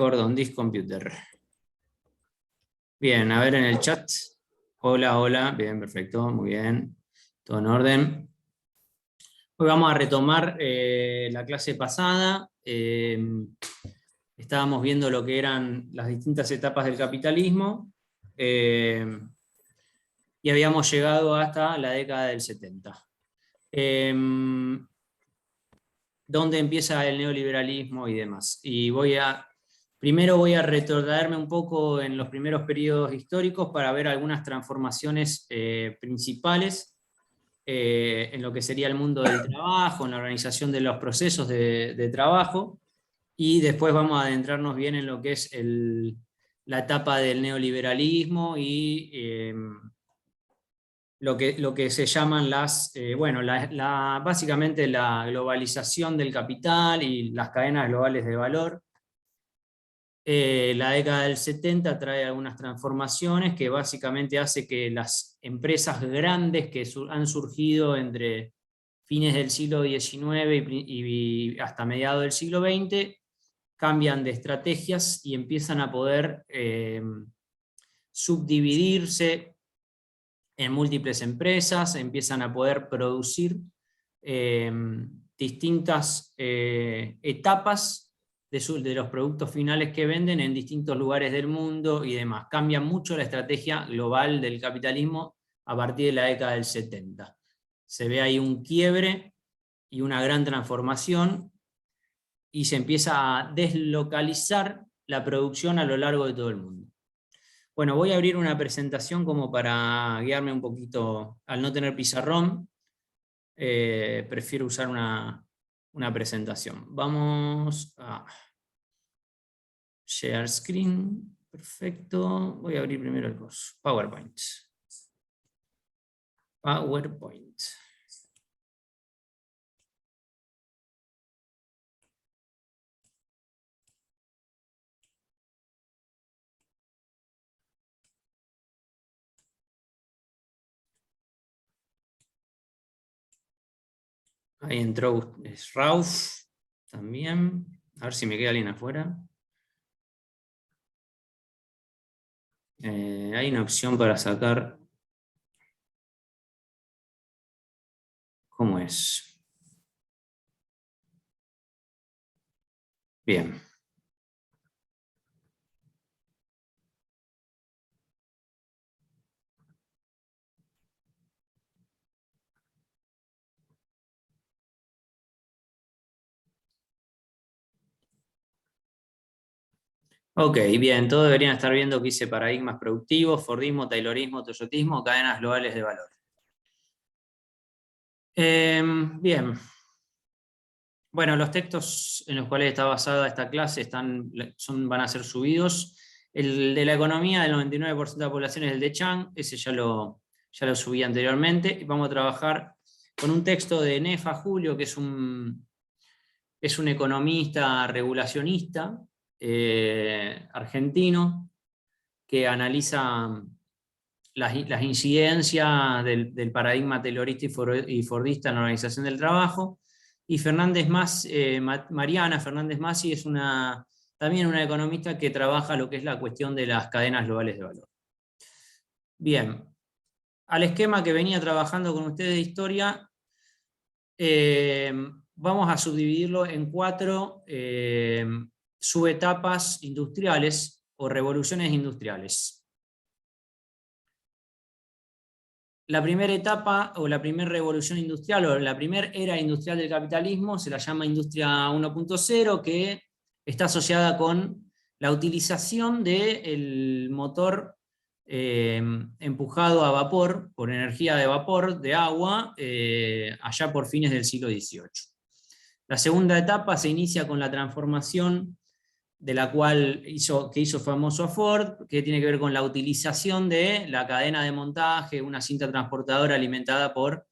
record on this computer. Bien, a ver en el chat. Hola, hola. Bien, perfecto, muy bien. Todo en orden. Hoy vamos a retomar la clase pasada. Estábamos viendo lo que eran las distintas etapas del capitalismo. Y habíamos llegado hasta la década del 70. Donde empieza el neoliberalismo y demás. Y primero voy a retrotraerme un poco en los primeros periodos históricos para ver algunas transformaciones principales en lo que sería el mundo del trabajo, en la organización de los procesos de trabajo, y después vamos a adentrarnos bien en lo que es la etapa del neoliberalismo y lo que se llaman básicamente la globalización del capital y las cadenas globales de valor. La década del 70 trae algunas transformaciones que básicamente hace que las empresas grandes que han surgido entre fines del siglo XIX y hasta mediados del siglo XX cambian de estrategias y empiezan a poder subdividirse en múltiples empresas, empiezan a poder producir distintas etapas de los productos finales que venden en distintos lugares del mundo y demás. Cambia mucho la estrategia global del capitalismo a partir de la década del 70. Se ve ahí un quiebre y una gran transformación y se empieza a deslocalizar la producción a lo largo de todo el mundo. Bueno, voy a abrir una presentación como para guiarme un poquito. Al no tener pizarrón, prefiero usar una presentación. Vamos a share screen. Perfecto. Voy a abrir primero el course. PowerPoint. PowerPoint. Ahí entró Rauf también. A ver si me queda alguien afuera. Hay una opción para sacar. ¿Cómo es? Bien. Ok, bien, todos deberían estar viendo que hice paradigmas productivos, Fordismo, Taylorismo, Toyotismo, cadenas globales de valor. Bien. Bueno, los textos en los cuales está basada esta clase van a ser subidos. El de la economía del 99% de la población es el de Chang, ese ya lo subí anteriormente. Y vamos a trabajar con un texto de Nefa Julio, que es un economista regulacionista argentino, que analiza las incidencias del paradigma taylorista y fordista en la organización del trabajo. Y Mariana Fernández Massi es también una economista que trabaja lo que es la cuestión de las cadenas globales de valor. Bien, al esquema que venía trabajando con ustedes de historia, vamos a subdividirlo en 4 subetapas industriales o revoluciones industriales. La primera etapa o la primera revolución industrial o la primera era industrial del capitalismo se la llama Industria 1.0, que está asociada con la utilización del motor empujado a vapor, por energía de vapor, de agua, allá por fines del siglo XVIII. La segunda etapa se inicia con la transformación de la cual hizo famoso a Ford, que tiene que ver con la utilización de la cadena de montaje, una cinta transportadora alimentada por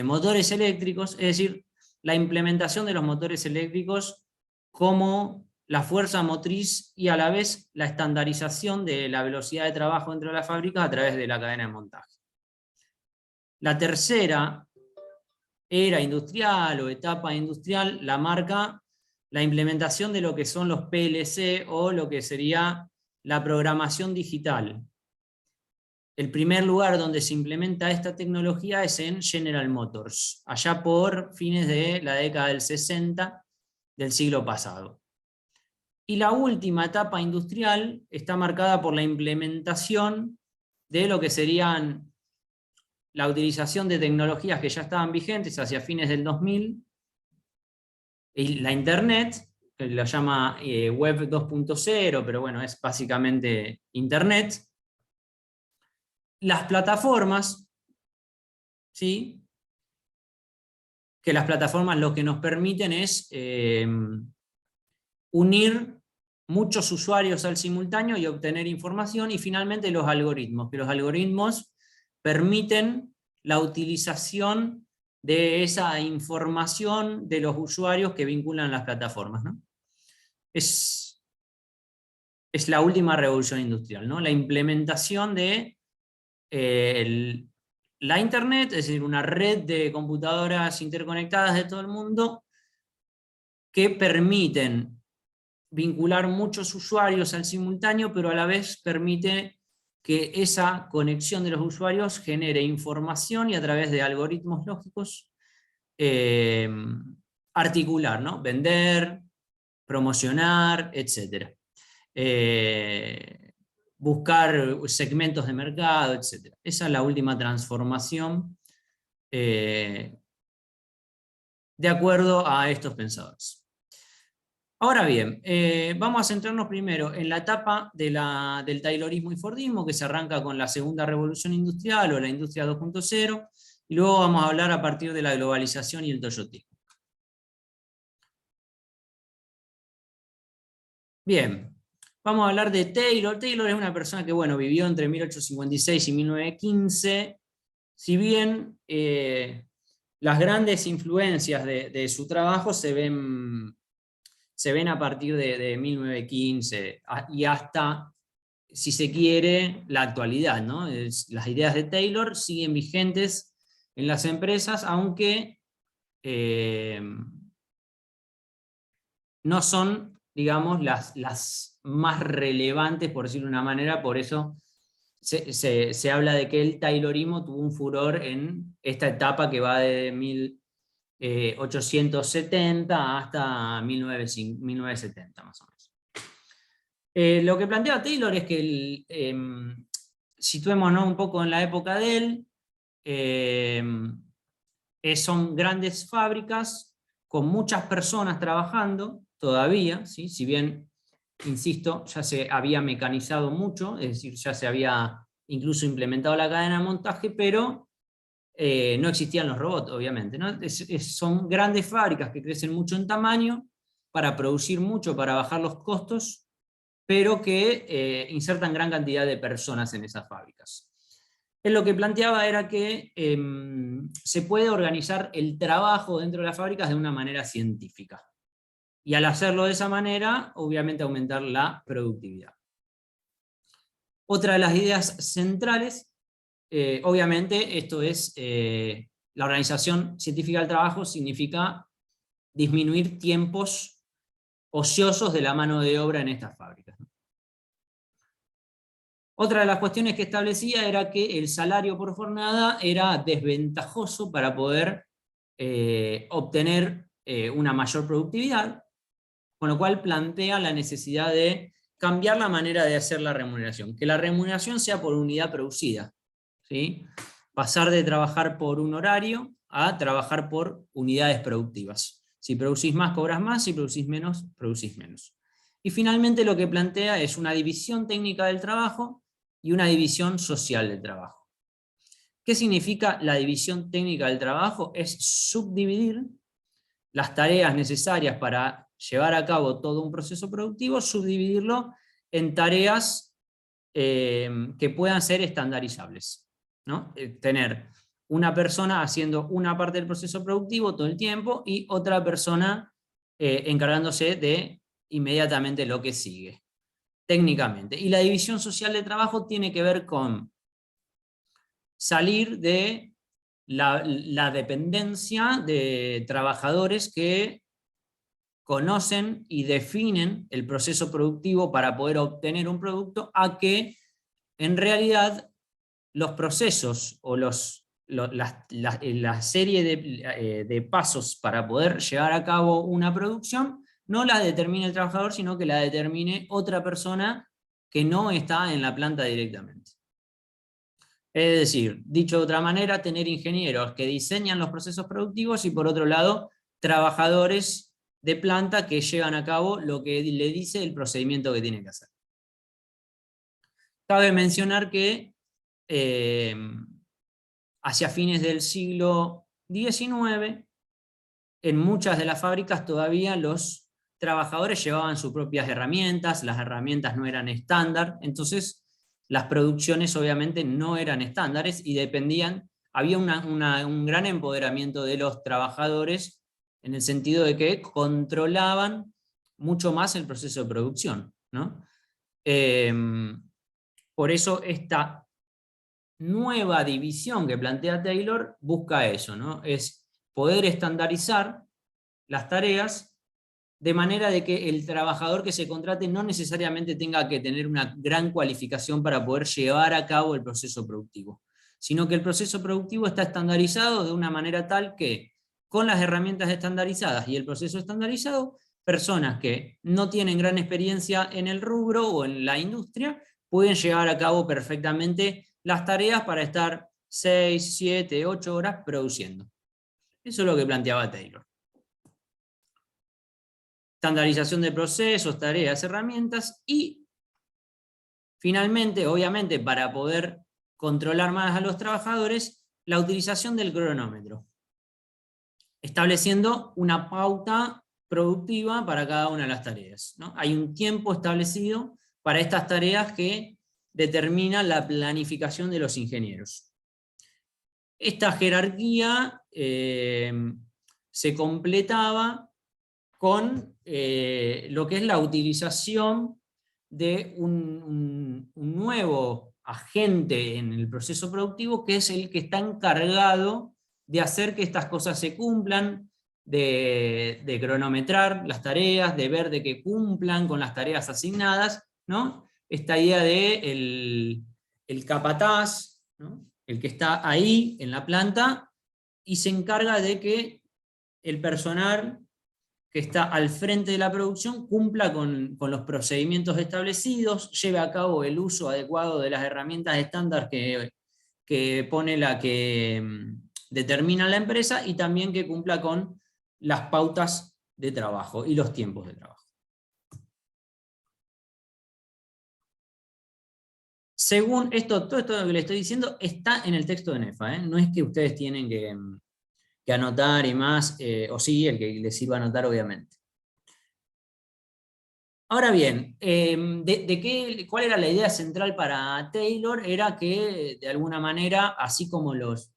motores eléctricos, es decir, la implementación de los motores eléctricos como la fuerza motriz y a la vez la estandarización de la velocidad de trabajo dentro de la fábrica a través de la cadena de montaje. La tercera era industrial o etapa industrial la marca la implementación de lo que son los PLC o lo que sería la programación digital. El primer lugar donde se implementa esta tecnología es en General Motors, allá por fines de la década del 60 del siglo pasado. Y la última etapa industrial está marcada por la implementación de lo que serían la utilización de tecnologías que ya estaban vigentes hacia fines del 2000, y la Internet, que lo llama Web 2.0, pero bueno, es básicamente Internet. Las plataformas, ¿sí? Que las plataformas lo que nos permiten es unir muchos usuarios al simultáneo y obtener información, y finalmente los algoritmos, que los algoritmos permiten la utilización de esa información de los usuarios que vinculan las plataformas, ¿no? Es la última revolución industrial, ¿no? La implementación de la Internet, es decir, una red de computadoras interconectadas de todo el mundo que permiten vincular muchos usuarios al simultáneo, pero a la vez permite que esa conexión de los usuarios genere información y a través de algoritmos lógicos articular, ¿no? Vender, promocionar, etc. Buscar segmentos de mercado, etc. Esa es la última transformación de acuerdo a estos pensadores. Ahora bien, vamos a centrarnos primero en la etapa del taylorismo y fordismo, que se arranca con la segunda revolución industrial o la industria 2.0, y luego vamos a hablar a partir de la globalización y el toyotismo. Bien, vamos a hablar de Taylor. Taylor es una persona que, bueno, vivió entre 1856 y 1915, si bien las grandes influencias de su trabajo se ven a partir de 1915 y hasta, si se quiere, la actualidad, ¿no? Las ideas de Taylor siguen vigentes en las empresas, aunque no son, digamos, las más relevantes, por decirlo de una manera. Por eso se habla de que el taylorismo tuvo un furor en esta etapa que va de 1870 hasta 1970, más o menos. Lo que plantea Taylor es que, situémonos un poco en la época de él, son grandes fábricas con muchas personas trabajando todavía, ¿sí? Si bien, insisto, ya se había mecanizado mucho, es decir, ya se había incluso implementado la cadena de montaje, pero no existían los robots, obviamente, ¿no? Son grandes fábricas que crecen mucho en tamaño para producir mucho, para bajar los costos, pero que insertan gran cantidad de personas en esas fábricas. Él lo que planteaba era que se puede organizar el trabajo dentro de las fábricas de una manera científica. Y al hacerlo de esa manera, obviamente aumentar la productividad. Otra de las ideas centrales, obviamente, esto es la organización científica del trabajo, significa disminuir tiempos ociosos de la mano de obra en estas fábricas. Otra de las cuestiones que establecía era que el salario por jornada era desventajoso para poder obtener una mayor productividad, con lo cual plantea la necesidad de cambiar la manera de hacer la remuneración, que la remuneración sea por unidad producida, ¿sí? Pasar de trabajar por un horario a trabajar por unidades productivas. Si producís más, cobras más; si producís menos, producís menos. Y finalmente lo que plantea es una división técnica del trabajo y una división social del trabajo. ¿Qué significa la división técnica del trabajo? Es subdividir las tareas necesarias para llevar a cabo todo un proceso productivo, subdividirlo en tareas que puedan ser estandarizables, ¿no? Tener una persona haciendo una parte del proceso productivo todo el tiempo y otra persona encargándose de inmediatamente lo que sigue, técnicamente. Y la división social de trabajo tiene que ver con salir de la dependencia de trabajadores que conocen y definen el proceso productivo para poder obtener un producto, a que en realidad los procesos o la serie de pasos para poder llevar a cabo una producción no la determine el trabajador, sino que la determine otra persona que no está en la planta directamente. Es decir, dicho de otra manera, tener ingenieros que diseñan los procesos productivos y por otro lado, trabajadores de planta que llevan a cabo lo que le dice el procedimiento que tiene que hacer. Cabe mencionar que hacia fines del siglo XIX, en muchas de las fábricas todavía los trabajadores llevaban sus propias herramientas, las herramientas no eran estándar, entonces las producciones obviamente no eran estándares y dependían, había un gran empoderamiento de los trabajadores en el sentido de que controlaban mucho más el proceso de producción, ¿no? Por eso esta nueva división que plantea Taylor busca eso, ¿no? Es poder estandarizar las tareas de manera de que el trabajador que se contrate no necesariamente tenga que tener una gran cualificación para poder llevar a cabo el proceso productivo, sino que el proceso productivo está estandarizado de una manera tal que, con las herramientas estandarizadas y el proceso estandarizado, personas que no tienen gran experiencia en el rubro o en la industria pueden llevar a cabo perfectamente las tareas para estar 6, 7, 8 horas produciendo. Eso es lo que planteaba Taylor. Estandarización de procesos, tareas, herramientas y finalmente, obviamente, para poder controlar más a los trabajadores, la utilización del cronómetro, estableciendo una pauta productiva para cada una de las tareas, ¿no? Hay un tiempo establecido para estas tareas que determina la planificación de los ingenieros. Esta jerarquía se completaba con lo que es la utilización de un nuevo agente en el proceso productivo, que es el que está encargado de hacer que estas cosas se cumplan, de cronometrar las tareas, de ver de que cumplan con las tareas asignadas, ¿no? Esta idea de el capataz, ¿no? El que está ahí en la planta y se encarga de que el personal que está al frente de la producción cumpla con los procedimientos establecidos, lleve a cabo el uso adecuado de las herramientas estándar que pone la que determina la empresa y también que cumpla con las pautas de trabajo y los tiempos de trabajo. Según esto, todo esto que le estoy diciendo está en el texto de NEFA, ¿eh? No es que ustedes tienen que anotar y más, o sí, el que les sirva anotar obviamente. Ahora bien, ¿cuál era la idea central para Taylor? Era que, de alguna manera, así como los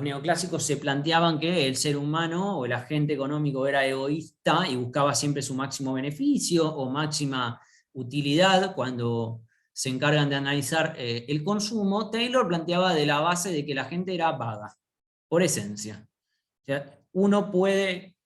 neoclásicos se planteaban que el ser humano o el agente económico era egoísta y buscaba siempre su máximo beneficio o máxima utilidad cuando se encargan de analizar el consumo, Taylor planteaba de la base de que la gente era vaga, por esencia. O sea, uno puede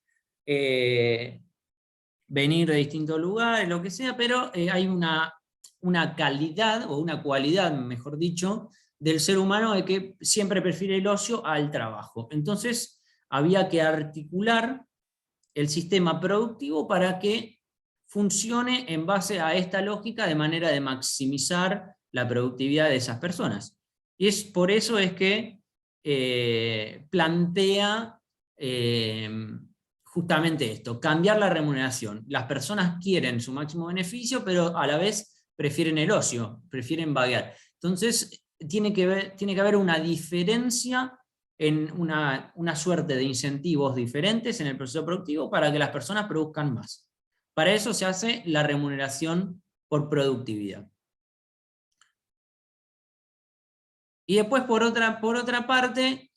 venir de distintos lugares, lo que sea, pero hay una calidad, o una cualidad, mejor dicho, del ser humano de que siempre prefiere el ocio al trabajo. Entonces, había que articular el sistema productivo para que funcione en base a esta lógica de manera de maximizar la productividad de esas personas. Y es por eso es que plantea justamente esto, cambiar la remuneración. Las personas quieren su máximo beneficio, pero a la vez prefieren el ocio, prefieren vaguear. Entonces, tiene que haber una diferencia en una suerte de incentivos diferentes en el proceso productivo para que las personas produzcan más. Para eso se hace la remuneración por productividad. Y después, por otra parte,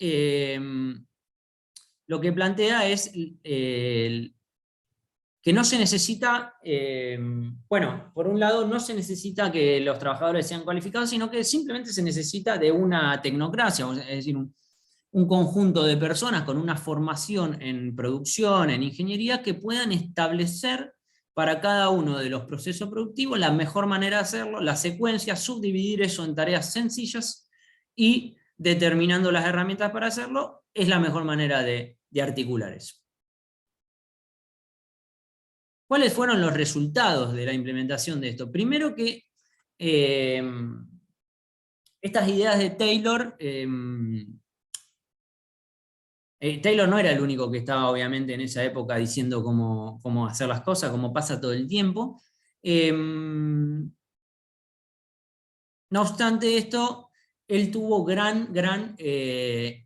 lo que plantea es que no se necesita, bueno, por un lado no se necesita que los trabajadores sean cualificados, sino que simplemente se necesita de una tecnocracia, es decir, un conjunto de personas con una formación en producción, en ingeniería, que puedan establecer para cada uno de los procesos productivos la mejor manera de hacerlo, la secuencia, subdividir eso en tareas sencillas y determinando las herramientas para hacerlo, es la mejor manera de articular eso. ¿Cuáles fueron los resultados de la implementación de esto? Primero que estas ideas de Taylor, Taylor no era el único que estaba obviamente en esa época diciendo cómo hacer las cosas, como pasa todo el tiempo. No obstante esto, él tuvo gran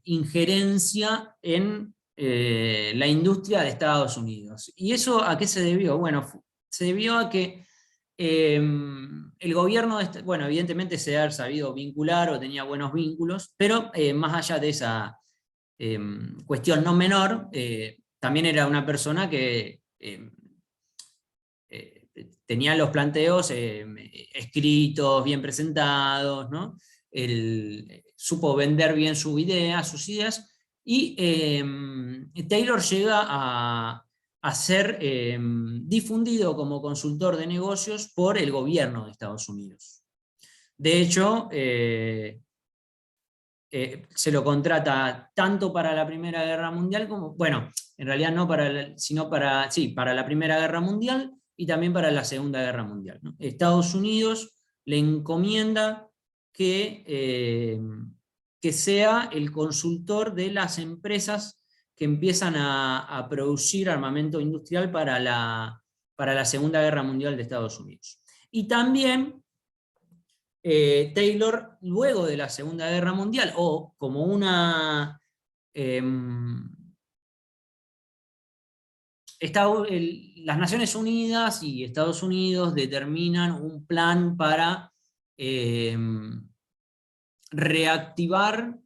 injerencia en la industria de Estados Unidos. ¿Y eso a qué se debió? Bueno, se debió a que el gobierno, bueno, evidentemente se ha sabido vincular o tenía buenos vínculos, pero más allá de esa cuestión no menor, también era una persona que tenía los planteos escritos, bien presentados, ¿no? Supo vender bien sus ideas, y Taylor llega a ser difundido como consultor de negocios por el gobierno de Estados Unidos. De hecho, se lo contrata tanto para la Primera Guerra Mundial como, bueno, en realidad no para, sino para, sí, para la Primera Guerra Mundial y también para la Segunda Guerra Mundial, ¿no? Estados Unidos le encomienda que sea el consultor de las empresas que empiezan a producir armamento industrial para la Segunda Guerra Mundial de Estados Unidos. Y también Taylor, luego de la Segunda Guerra Mundial, o como una... las Naciones Unidas y Estados Unidos determinan un plan para reactivar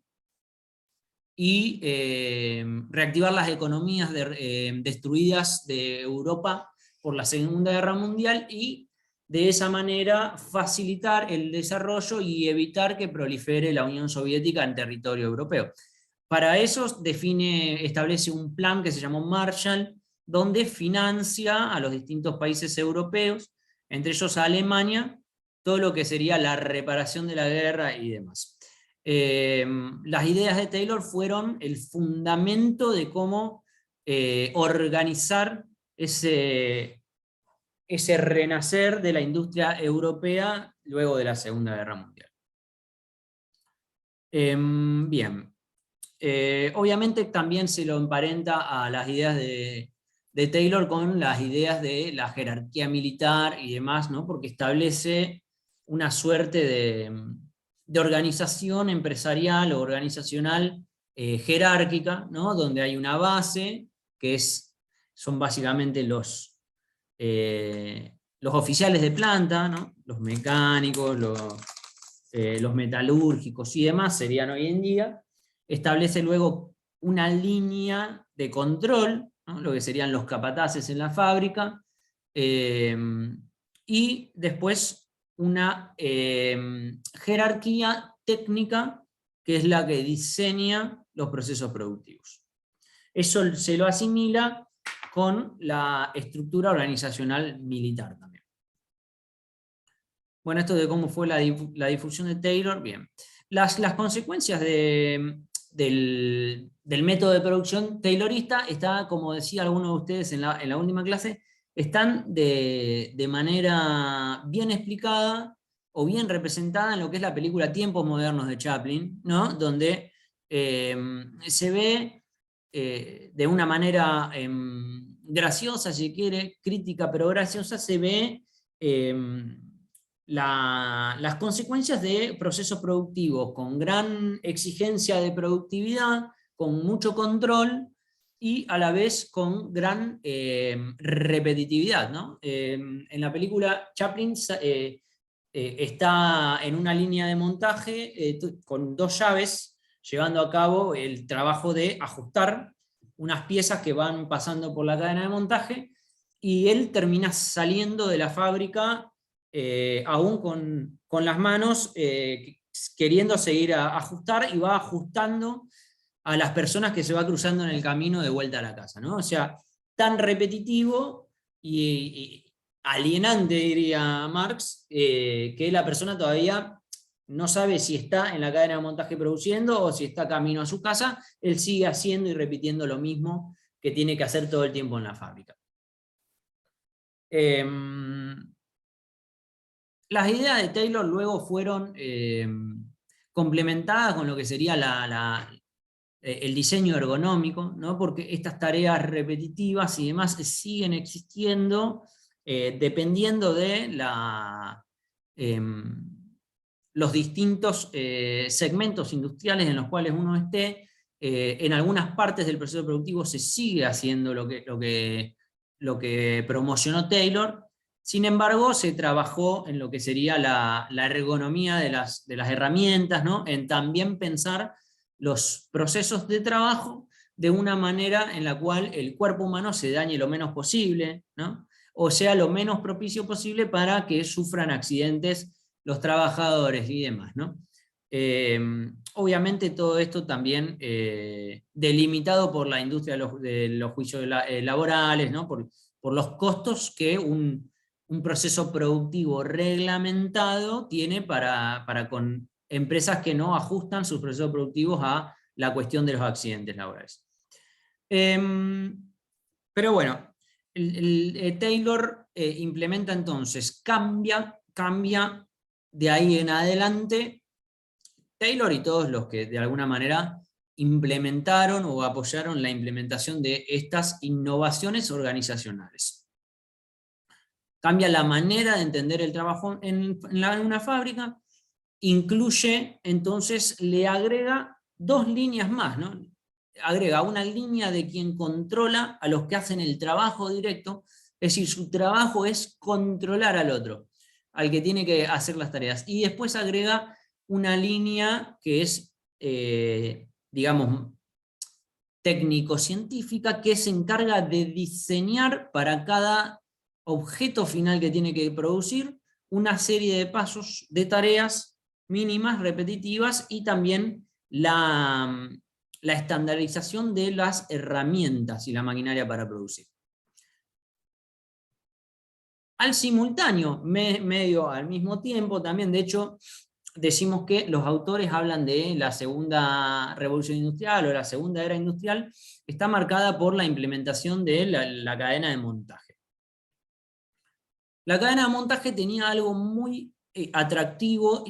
las economías destruidas de Europa por la Segunda Guerra Mundial, y de esa manera facilitar el desarrollo y evitar que prolifere la Unión Soviética en territorio europeo. Para eso establece un plan que se llamó Marshall, donde financia a los distintos países europeos, entre ellos a Alemania, todo lo que sería la reparación de la guerra y demás. Las ideas de Taylor fueron el fundamento de cómo organizar ese renacer de la industria europea luego de la Segunda Guerra Mundial. Bien. Obviamente también se lo emparenta a las ideas de Taylor con las ideas de la jerarquía militar y demás, ¿no? Porque establece una suerte de organización empresarial o organizacional jerárquica, ¿no? Donde hay una base, que son básicamente los oficiales de planta, ¿no? Los mecánicos, los metalúrgicos y demás serían hoy en día. Establece luego una línea de control, ¿no? Lo que serían los capataces en la fábrica, y después una jerarquía técnica que es la que diseña los procesos productivos. Eso se lo asimila con la estructura organizacional militar también. Bueno, esto de cómo fue la difusión de Taylor, bien. Las consecuencias del método de producción taylorista está, como decía alguno de ustedes en la última clase, están de manera bien explicada o bien representada en lo que es la película Tiempos Modernos de Chaplin, ¿no? Donde se ve de una manera graciosa, si quiere, crítica pero graciosa, se ve las consecuencias de procesos productivos con gran exigencia de productividad, con mucho control y a la vez con gran repetitividad, ¿no? En la película Chaplin está en una línea de montaje con 2 llaves, llevando a cabo el trabajo de ajustar unas piezas que van pasando por la cadena de montaje, y él termina saliendo de la fábrica aún con las manos queriendo seguir a ajustar, y va ajustando a las personas que se va cruzando en el camino de vuelta a la casa, ¿no? O sea, tan repetitivo y alienante, diría Marx, que la persona todavía no sabe si está en la cadena de montaje produciendo o si está camino a su casa, él sigue haciendo y repitiendo lo mismo que tiene que hacer todo el tiempo en la fábrica. Las ideas de Taylor luego fueron complementadas con lo que sería el diseño ergonómico, ¿no? Porque estas tareas repetitivas y demás siguen existiendo dependiendo de los distintos segmentos industriales en los cuales uno esté. En algunas partes del proceso productivo se sigue haciendo lo que promocionó Taylor. Sin embargo, se trabajó en lo que sería la ergonomía de las herramientas, ¿no? En también pensar los procesos de trabajo de una manera en la cual el cuerpo humano se dañe lo menos posible, ¿no? O sea, lo menos propicio posible para que sufran accidentes los trabajadores y demás, ¿no? Obviamente todo esto también delimitado por la industria de los juicios laborales, ¿no? Por los costos que un proceso productivo reglamentado tiene con empresas que no ajustan sus procesos productivos a la cuestión de los accidentes laborales. Pero bueno, Taylor implementa entonces, cambia de ahí en adelante. Taylor y todos los que de alguna manera implementaron o apoyaron la implementación de estas innovaciones organizacionales. Cambia la manera de entender el trabajo en una fábrica, incluye, entonces le agrega 2 líneas más, ¿no? Agrega una línea de quien controla a los que hacen el trabajo directo, es decir, su trabajo es controlar al otro, al que tiene que hacer las tareas. Y después agrega una línea que es, digamos, técnico-científica, que se encarga de diseñar para cada objeto final que tiene que producir una serie de pasos, de tareas mínimas, repetitivas, y también la estandarización de las herramientas y la maquinaria para producir. Al simultáneo, medio al mismo tiempo también, de hecho, decimos que los autores hablan de la segunda revolución industrial o la segunda era industrial, está marcada por la implementación de la cadena de montaje. La cadena de montaje tenía algo muy atractivo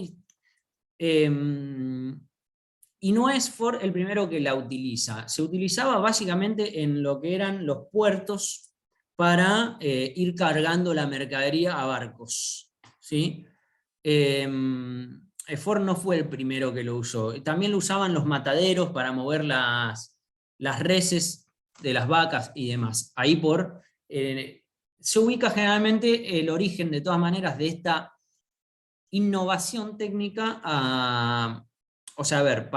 y no es Ford el primero que la utiliza. Se utilizaba básicamente en lo que eran los puertos para ir cargando la mercadería a barcos, ¿sí? Ford no fue el primero que lo usó. También lo usaban los mataderos para mover las reses de las vacas y demás. Ahí se ubica generalmente el origen, de todas maneras, de esta innovación técnica o sea, a ver,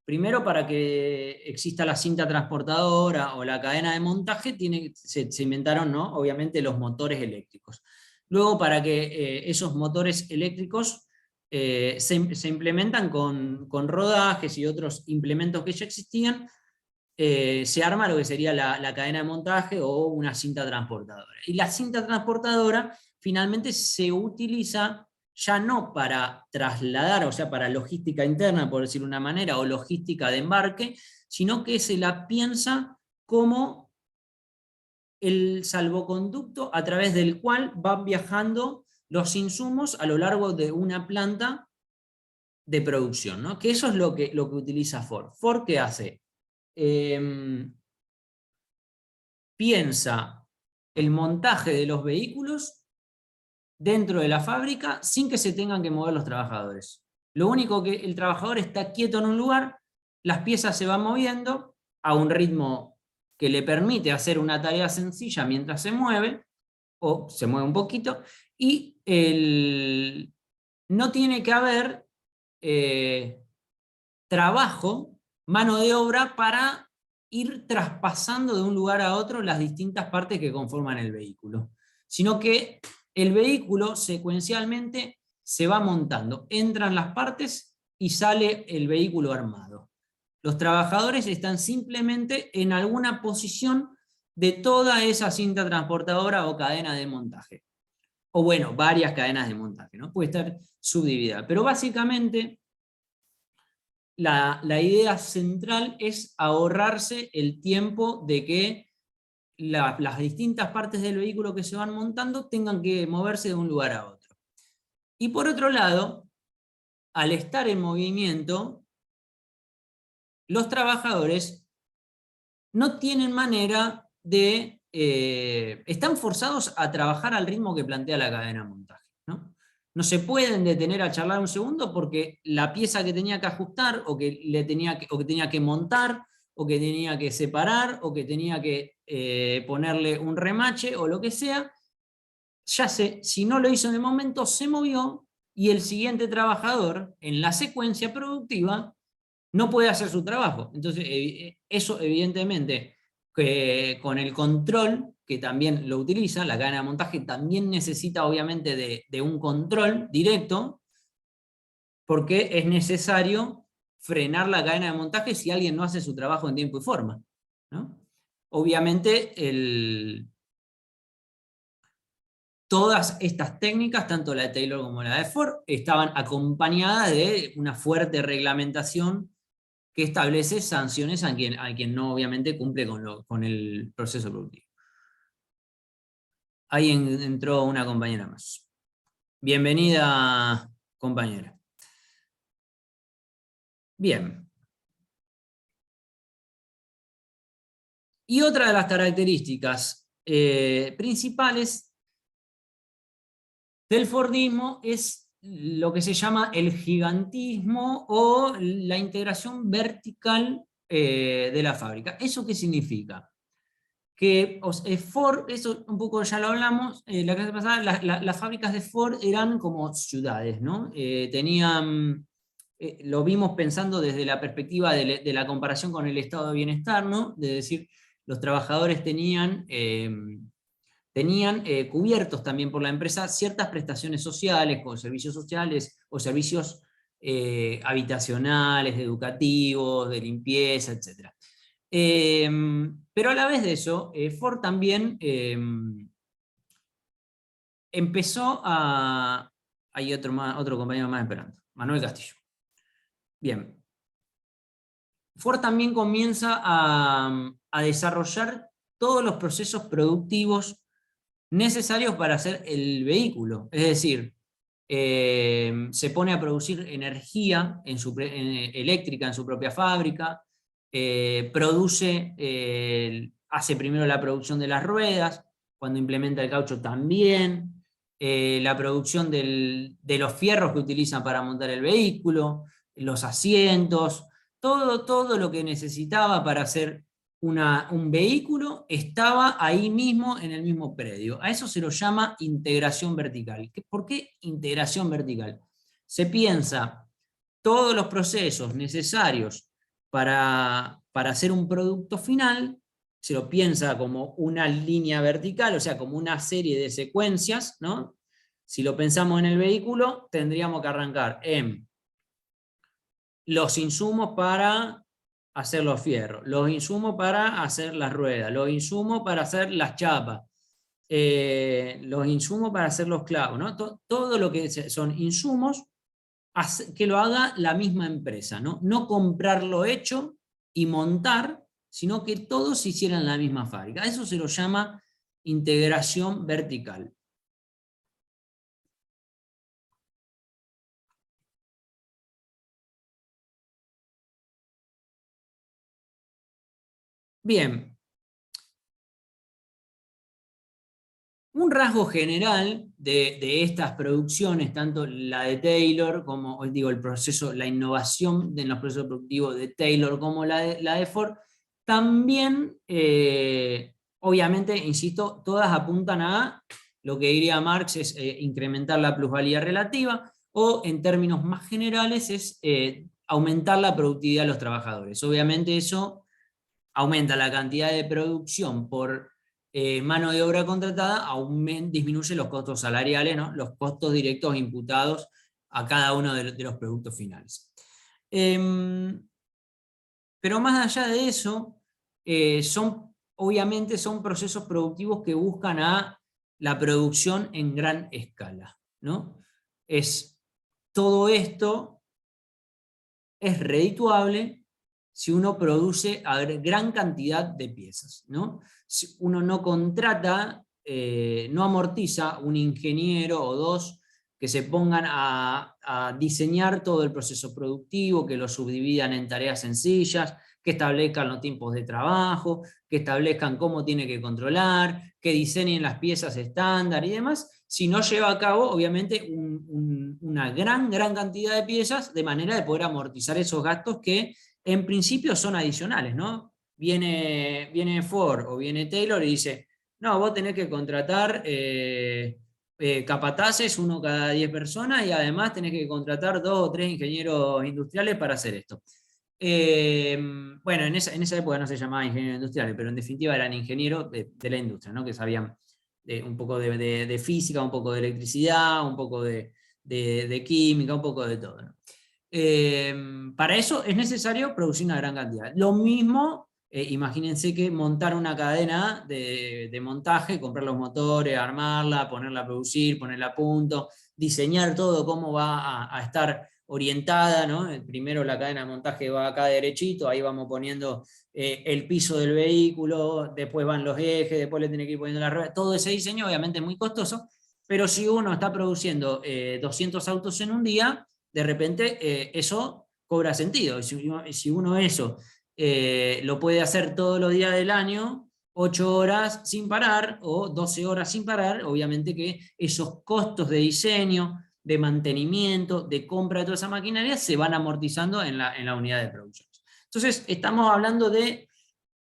primero para que exista la cinta transportadora o la cadena de montaje, se inventaron, ¿no? Obviamente, los motores eléctricos. Luego, para que esos motores eléctricos se implementan con rodajes y otros implementos que ya existían, se arma lo que sería la cadena de montaje o una cinta transportadora. Y la cinta transportadora finalmente se utiliza ya no para trasladar, o sea, para logística interna, por decirlo de una manera, o logística de embarque, sino que se la piensa como el salvoconducto a través del cual van viajando los insumos a lo largo de una planta de producción, ¿no? Que eso es lo que utiliza Ford. ¿Ford qué hace? Piensa el montaje de los vehículos dentro de la fábrica sin que se tengan que mover los trabajadores. Lo único que el trabajador está quieto en un lugar, las piezas se van moviendo a un ritmo que le permite hacer una tarea sencilla mientras se mueve, o se mueve un poquito, y no tiene que haber trabajo, mano de obra, para ir traspasando de un lugar a otro las distintas partes que conforman el vehículo, sino que el vehículo secuencialmente se va montando, entran las partes y sale el vehículo armado. Los trabajadores están simplemente en alguna posición de toda esa cinta transportadora o cadena de montaje. O bueno, varias cadenas de montaje, ¿no? Puede estar subdividida. Pero básicamente la idea central es ahorrarse el tiempo de que las distintas partes del vehículo que se van montando tengan que moverse de un lugar a otro. Y por otro lado, al estar en movimiento, los trabajadores no tienen manera de... están forzados a trabajar al ritmo que plantea la cadena de montaje, ¿no? No se pueden detener a charlar un segundo porque la pieza que tenía que ajustar, o que tenía que montar, o que tenía que separar, o que tenía que ponerle un remache, o lo que sea, si no lo hizo en el momento, se movió, y el siguiente trabajador, en la secuencia productiva, no puede hacer su trabajo. Entonces, eso evidentemente, que con el control, que también lo utiliza, la cadena de montaje también necesita obviamente de un control directo, porque es necesario frenar la cadena de montaje si alguien no hace su trabajo en tiempo y forma, ¿no? Obviamente, todas estas técnicas, tanto la de Taylor como la de Ford, estaban acompañadas de una fuerte reglamentación que establece sanciones a quien no obviamente cumple con el proceso productivo. Ahí entró una compañera más. Bienvenida, compañera. Bien. Y otra de las características principales del Fordismo es lo que se llama el gigantismo o la integración vertical de la fábrica. ¿Eso qué significa? Que Ford, eso un poco ya lo hablamos, la clase pasada, las fábricas de Ford eran como ciudades, ¿no? Tenían, lo vimos pensando desde la perspectiva de la comparación con el estado de bienestar, ¿no? De decir, los trabajadores tenían cubiertos también por la empresa ciertas prestaciones sociales, como servicios sociales o servicios habitacionales, educativos, de limpieza, etc. Pero a la vez de eso, Ford también empezó a... Hay otro compañero más esperando, Manuel Castillo. Bien. Ford también comienza a desarrollar todos los procesos productivos necesarios para hacer el vehículo. Es decir, se pone a producir energía eléctrica en su propia fábrica, hace primero la producción de las ruedas, cuando implementa el caucho también, la producción de los fierros que utilizan para montar el vehículo, los asientos, todo lo que necesitaba para hacer un vehículo estaba ahí mismo en el mismo predio. A eso se lo llama integración vertical. ¿Por qué integración vertical? Se piensa todos los procesos necesarios para hacer un producto final, se lo piensa como una línea vertical, o sea, como una serie de secuencias, ¿no? Si lo pensamos en el vehículo, tendríamos que arrancar en los insumos para hacer los fierros, los insumos para hacer las ruedas, los insumos para hacer las chapas, los insumos para hacer los clavos, ¿no? Todo lo que son insumos, que lo haga la misma empresa, ¿no? No comprarlo hecho y montar, sino que todos se hicieran en la misma fábrica. Eso se lo llama integración vertical. Bien. Un rasgo general de estas producciones, tanto la de Taylor como, digo, el proceso, la innovación en los procesos productivos de Taylor como la de Ford, también, obviamente, insisto, todas apuntan a lo que diría Marx es incrementar la plusvalía relativa, o en términos más generales es aumentar la productividad de los trabajadores. Obviamente eso aumenta la cantidad de producción por mano de obra contratada, disminuye los costos salariales, ¿no? Los costos directos imputados a cada uno de los productos finales. Pero Pero más allá de eso, obviamente son procesos productivos que buscan a la producción en gran escala, ¿no? Todo esto es redituable si uno produce a gran cantidad de piezas, ¿no? Si uno no contrata, no amortiza un ingeniero o dos que se pongan a diseñar todo el proceso productivo, que lo subdividan en tareas sencillas, que establezcan los tiempos de trabajo, que establezcan cómo tiene que controlar, que diseñen las piezas estándar y demás, si no lleva a cabo, obviamente, una gran cantidad de piezas, de manera de poder amortizar esos gastos que en principio son adicionales, ¿no? Viene Ford o viene Taylor y dice, no, vos tenés que contratar capataces, uno cada 10 personas, y además tenés que contratar 2 o 3 ingenieros industriales para hacer esto. Bueno, en esa época no se llamaba ingenieros industriales, pero en definitiva eran ingenieros de la industria, ¿no? Que sabían un poco de física, un poco de electricidad, un poco de química, un poco de todo, ¿no? Para eso es necesario producir una gran cantidad. Lo mismo, imagínense que montar una cadena de montaje, comprar los motores, armarla, ponerla a producir, ponerla a punto, diseñar todo cómo va a estar orientada, ¿no? Primero la cadena de montaje va acá derechito, ahí vamos poniendo el piso del vehículo, después van los ejes, después le tiene que ir poniendo las ruedas. Todo ese diseño obviamente es muy costoso, pero si uno está produciendo 200 autos en un día, de repente eso cobra sentido. Si uno eso lo puede hacer todos los días del año, 8 horas sin parar o 12 horas sin parar, obviamente que esos costos de diseño, de mantenimiento, de compra de toda esa maquinaria se van amortizando en la unidad de producción. Entonces estamos hablando de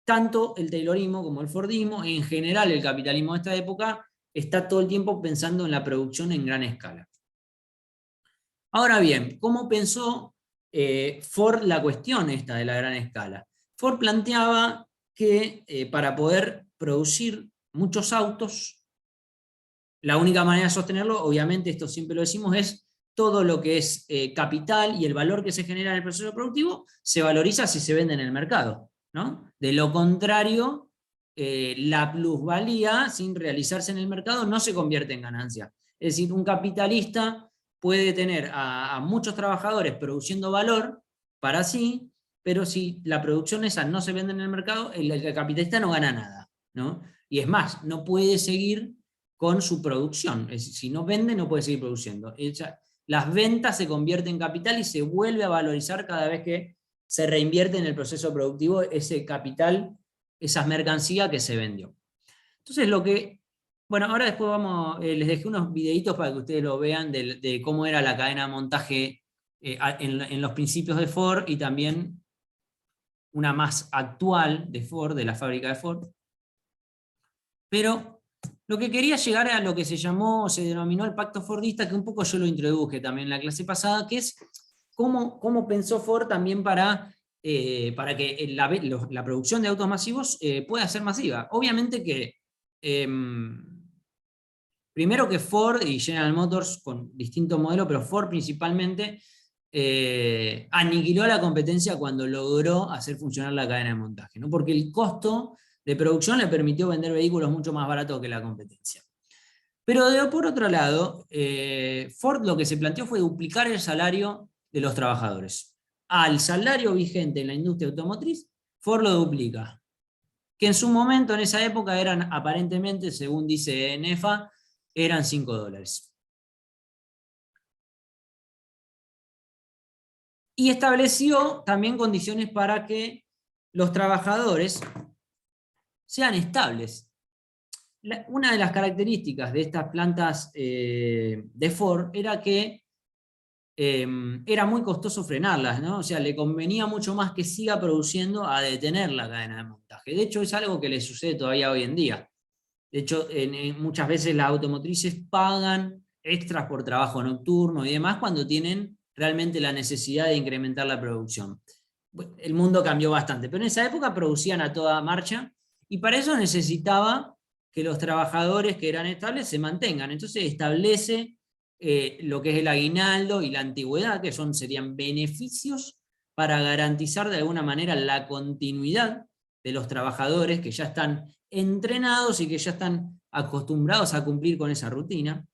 tanto el taylorismo como el fordismo, en general el capitalismo de esta época está todo el tiempo pensando en la producción en gran escala. Ahora bien, ¿cómo pensó Ford la cuestión esta de la gran escala? Ford planteaba que para poder producir muchos autos, la única manera de sostenerlo, obviamente esto siempre lo decimos, es todo lo que es capital y el valor que se genera en el proceso productivo se valoriza si se vende en el mercado, ¿no? De lo contrario, la plusvalía sin realizarse en el mercado no se convierte en ganancia. Es decir, un capitalista puede tener a muchos trabajadores produciendo valor para sí, pero si la producción esa no se vende en el mercado, el capitalista no gana nada, ¿no? Y es más, no puede seguir con su producción. Es decir, si no vende, no puede seguir produciendo. Las ventas se convierten en capital y se vuelve a valorizar cada vez que se reinvierte en el proceso productivo ese capital, esas mercancías que se vendió. Entonces bueno, ahora después les dejé unos videitos para que ustedes lo vean de cómo era la cadena de montaje en los principios de Ford, y también una más actual de Ford, de la fábrica de Ford. Pero lo que quería llegar a lo que se denominó el pacto fordista, que un poco yo lo introduje también en la clase pasada, que es cómo pensó Ford también para que la producción de autos masivos pueda ser masiva. Obviamente que primero que Ford y General Motors con distintos modelos, pero Ford principalmente aniquiló a la competencia cuando logró hacer funcionar la cadena de montaje, ¿no? Porque el costo de producción le permitió vender vehículos mucho más baratos que la competencia. Pero por otro lado, Ford lo que se planteó fue duplicar el salario de los trabajadores. Al salario vigente en la industria automotriz, Ford lo duplica. Que en su momento, en esa época, eran aparentemente, según dice NEFA, eran $5. Y estableció también condiciones para que los trabajadores sean estables. Una de las características de estas plantas de Ford era que era muy costoso frenarlas, ¿no? O sea, le convenía mucho más que siga produciendo a detener la cadena de montaje. De hecho, es algo que le sucede todavía hoy en día. De hecho, muchas veces las automotrices pagan extras por trabajo nocturno y demás cuando tienen realmente la necesidad de incrementar la producción. El mundo cambió bastante, pero en esa época producían a toda marcha y para eso necesitaba que los trabajadores que eran estables se mantengan. Entonces establece lo que es el aguinaldo y la antigüedad, que serían beneficios para garantizar de alguna manera la continuidad de los trabajadores que ya están entrenados y que ya están acostumbrados a cumplir con esa rutina.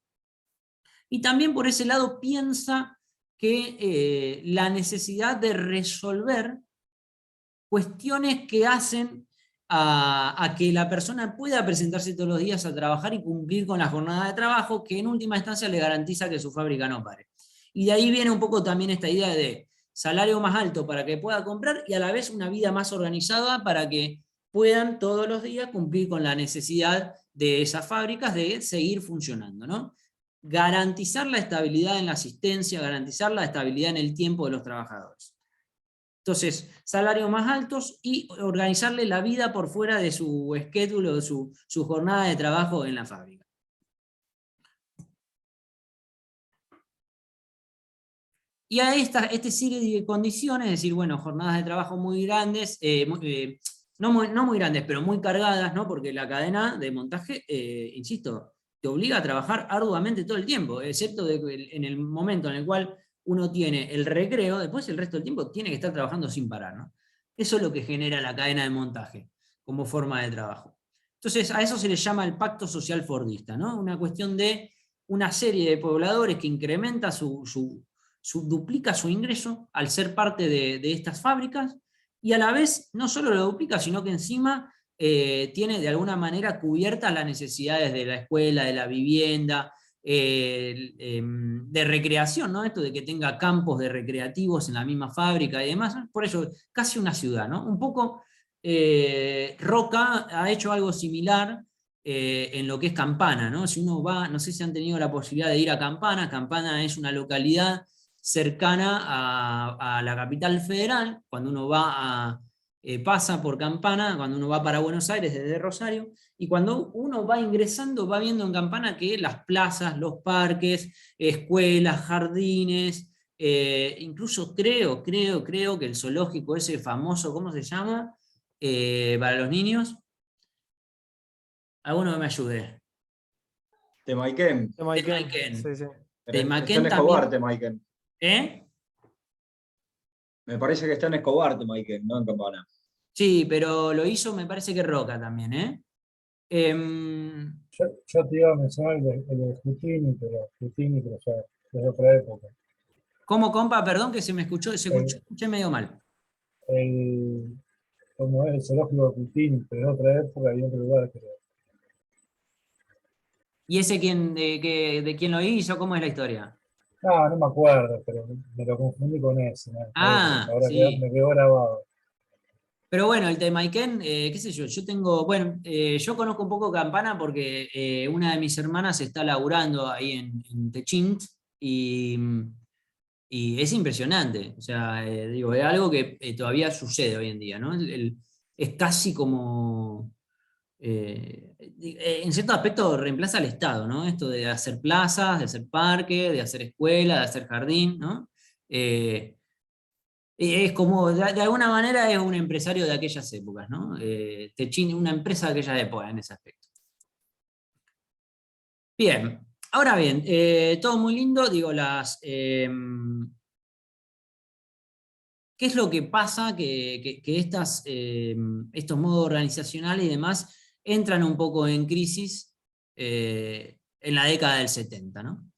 Y también por ese lado piensa que la necesidad de resolver cuestiones que hacen a que la persona pueda presentarse todos los días a trabajar y cumplir con la jornada de trabajo, que en última instancia le garantiza que su fábrica no pare. Y de ahí viene un poco también esta idea de salario más alto para que pueda comprar y a la vez una vida más organizada para que puedan todos los días cumplir con la necesidad de esas fábricas de seguir funcionando, ¿no? Garantizar la estabilidad en la asistencia, garantizar la estabilidad en el tiempo de los trabajadores. Entonces, salarios más altos y organizarle la vida por fuera de su schedule o de su jornada de trabajo en la fábrica. Y a esta serie de condiciones, es decir, bueno, jornadas de trabajo muy grandes, no muy grandes, pero muy cargadas, ¿no? Porque la cadena de montaje, insisto, te obliga a trabajar arduamente todo el tiempo, excepto en el momento en el cual uno tiene el recreo, después el resto del tiempo tiene que estar trabajando sin parar, ¿no? Eso es lo que genera la cadena de montaje como forma de trabajo. Entonces, a eso se le llama el pacto social fordista, ¿no? Una cuestión de una serie de pobladores que incrementa duplica su ingreso al ser parte de estas fábricas, y a la vez no solo lo duplica, sino que encima tiene de alguna manera cubiertas las necesidades de la escuela, de la vivienda, de recreación, ¿no? Esto de que tenga campos de recreativos en la misma fábrica y demás, por eso casi una ciudad, ¿no? Un poco Roca ha hecho algo similar en lo que es Campana, ¿no? Si uno va, no sé si han tenido la posibilidad de ir a Campana. Campana es una localidad cercana a la capital federal. Cuando uno pasa por Campana, cuando uno va para Buenos Aires desde Rosario, y cuando uno va ingresando, va viendo en Campana que las plazas, los parques, escuelas, jardines, incluso creo que el zoológico ese famoso, ¿cómo se llama? Para los niños. Alguno que me ayude. Temaiken. Temaiken. Sí, sí. Está en Escobar, Temaiken. ¿Eh? Me parece que está en Escobar, Temaiken, no en Campana. Sí, pero lo hizo, me parece que Roca también, ¿eh? Yo te iba a mencionar el de Jutini, pero ya es de otra época. ¿Cómo, compa? Perdón que se escuché medio mal. Como es el zoológico de Jutini, pero de otra época y otro lugar, creo. ¿Y ese de quién lo hizo? ¿Cómo es la historia? No me acuerdo, pero me lo confundí con ese, ¿no? Ahora Sí. me quedó grabado. Pero bueno, el Temaiken, qué sé yo yo conozco un poco Campana porque una de mis hermanas está laburando ahí en Techint y es impresionante. O sea, digo, es algo que todavía sucede hoy en día, ¿no? Es casi como, en cierto aspecto reemplaza al Estado, ¿no? Esto de hacer plazas, de hacer parques, de hacer escuela, de hacer jardín, ¿no? Es como, de alguna manera es un empresario de aquellas épocas, ¿no? Techint, una empresa de aquellas épocas en ese aspecto. Bien, ahora bien, todo muy lindo, digo, ¿qué es lo que pasa? Que estos modos organizacionales y demás entran un poco en crisis en la década del 70, ¿no?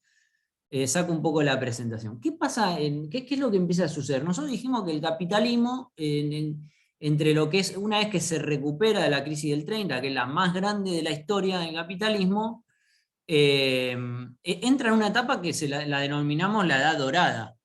Saco un poco la presentación. ¿Qué pasa? ¿Qué es lo que empieza a suceder? Nosotros dijimos que el capitalismo, entre lo que es, una vez que se recupera de la crisis del 30, que es la más grande de la historia del capitalismo, entra en una etapa que la denominamos la edad dorada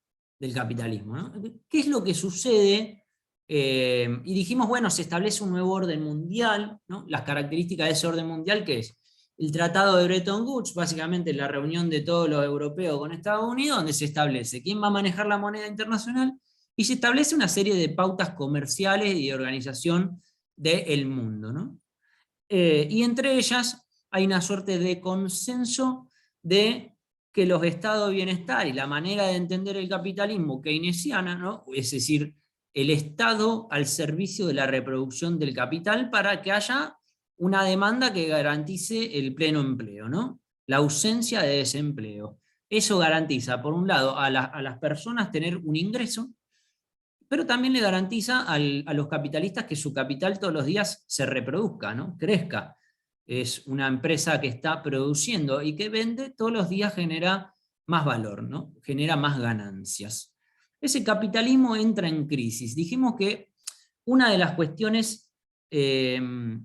del capitalismo, ¿no? ¿Qué es lo que sucede? Y dijimos, bueno, se establece un nuevo orden mundial, ¿no? Las características de ese orden mundial, que es el Tratado de Bretton Woods, básicamente la reunión de todos los europeos con Estados Unidos, donde se establece quién va a manejar la moneda internacional y se establece una serie de pautas comerciales y de organización del mundo, ¿no? Y entre ellas hay una suerte de consenso de que los estados de bienestar y la manera de entender el capitalismo keynesiana, ¿no? Es decir, el Estado al servicio de la reproducción del capital para que haya una demanda que garantice el pleno empleo, ¿no? La ausencia de desempleo. Eso garantiza, por un lado, a las personas tener un ingreso, pero también le garantiza a los capitalistas que su capital todos los días se reproduzca, ¿no? Crezca. Es una empresa que está produciendo y que vende, todos los días genera más valor, ¿no? Genera más ganancias. Ese capitalismo entra en crisis. Dijimos que una de las cuestiones que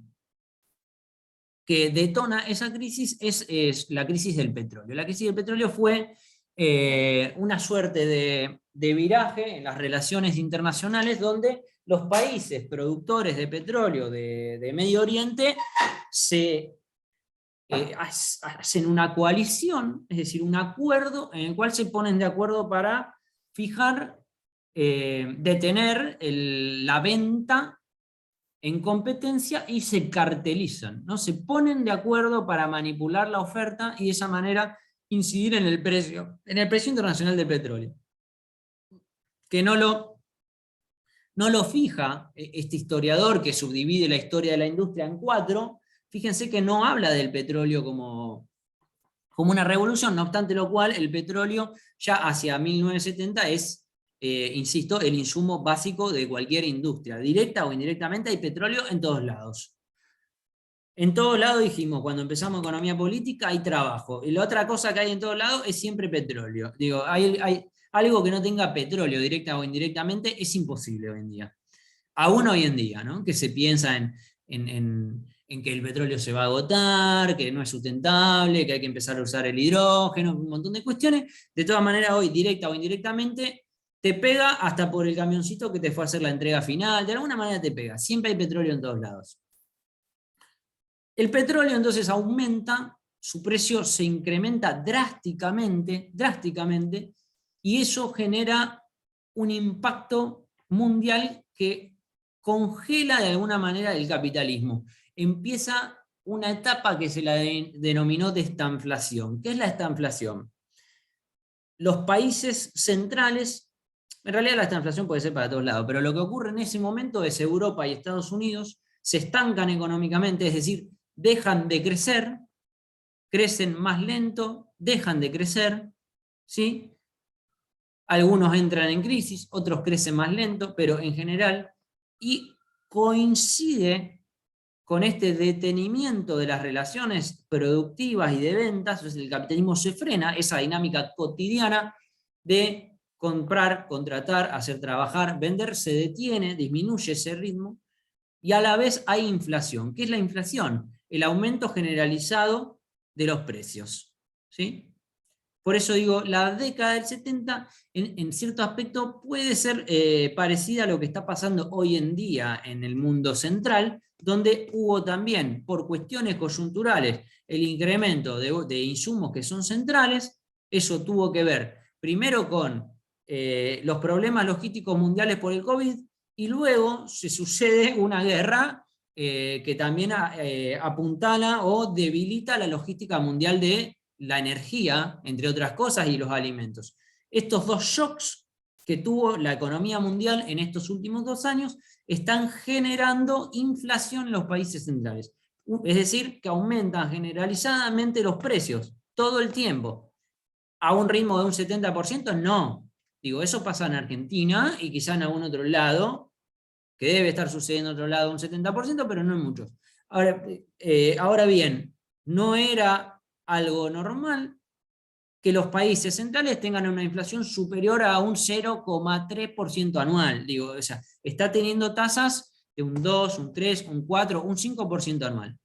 detona esa crisis es la crisis del petróleo. La crisis del petróleo fue una suerte de viraje en las relaciones internacionales donde los países productores de petróleo de Medio Oriente hacen una coalición, es decir, un acuerdo en el cual se ponen de acuerdo para fijar, detener la venta en competencia y se cartelizan, ¿no? Se ponen de acuerdo para manipular la oferta y de esa manera incidir en el precio internacional del petróleo. Que no lo fija este historiador que subdivide la historia de la industria en 4, fíjense que no habla del petróleo como una revolución, no obstante lo cual el petróleo ya hacia 1970 es, insisto, el insumo básico de cualquier industria, directa o indirectamente hay petróleo en todos lados. En todos lados dijimos, cuando empezamos economía política hay trabajo, y la otra cosa que hay en todos lados es siempre petróleo. Digo, hay algo que no tenga petróleo directa o indirectamente, es imposible hoy en día. Aún hoy en día, ¿no? Que se piensa en que el petróleo se va a agotar, que no es sustentable, que hay que empezar a usar el hidrógeno, un montón de cuestiones. De todas maneras, hoy, directa o indirectamente, te pega hasta por el camioncito que te fue a hacer la entrega final, de alguna manera te pega. Siempre hay petróleo en todos lados. El petróleo entonces aumenta, su precio se incrementa drásticamente, y eso genera un impacto mundial que congela de alguna manera el capitalismo. Empieza una etapa que se la denominó de estanflación. ¿Qué es la estanflación? Los países centrales, en realidad la estanflación puede ser para todos lados, pero lo que ocurre en ese momento es Europa y Estados Unidos se estancan económicamente, es decir, dejan de crecer, crecen más lento, dejan de crecer, ¿sí? Algunos entran en crisis, otros crecen más lento, pero en general, y coincide con este detenimiento de las relaciones productivas y de ventas, entonces el capitalismo se frena, esa dinámica cotidiana de comprar, contratar, hacer trabajar, vender, se detiene, disminuye ese ritmo, y a la vez hay inflación. ¿Qué es la inflación? El aumento generalizado de los precios, ¿sí? Por eso digo, la década del 70 en cierto aspecto puede ser parecida a lo que está pasando hoy en día en el mundo central, donde hubo también, por cuestiones coyunturales, el incremento de insumos que son centrales. Eso tuvo que ver primero con los problemas logísticos mundiales por el COVID, y luego se sucede una guerra que también apuntala o debilita la logística mundial de la energía, entre otras cosas, y los alimentos. Estos dos shocks que tuvo la economía mundial en estos últimos 2 años están generando inflación en los países centrales. Es decir, que aumentan generalizadamente los precios todo el tiempo. ¿A un ritmo de un 70%? No. Digo, eso pasa en Argentina y quizá en algún otro lado, que debe estar sucediendo en otro lado un 70%, pero no en muchos. Ahora bien, no era algo normal que los países centrales tengan una inflación superior a un 0,3% anual. Digo, o sea, está teniendo tasas de un 2, un 3, un 4, un 5% anual.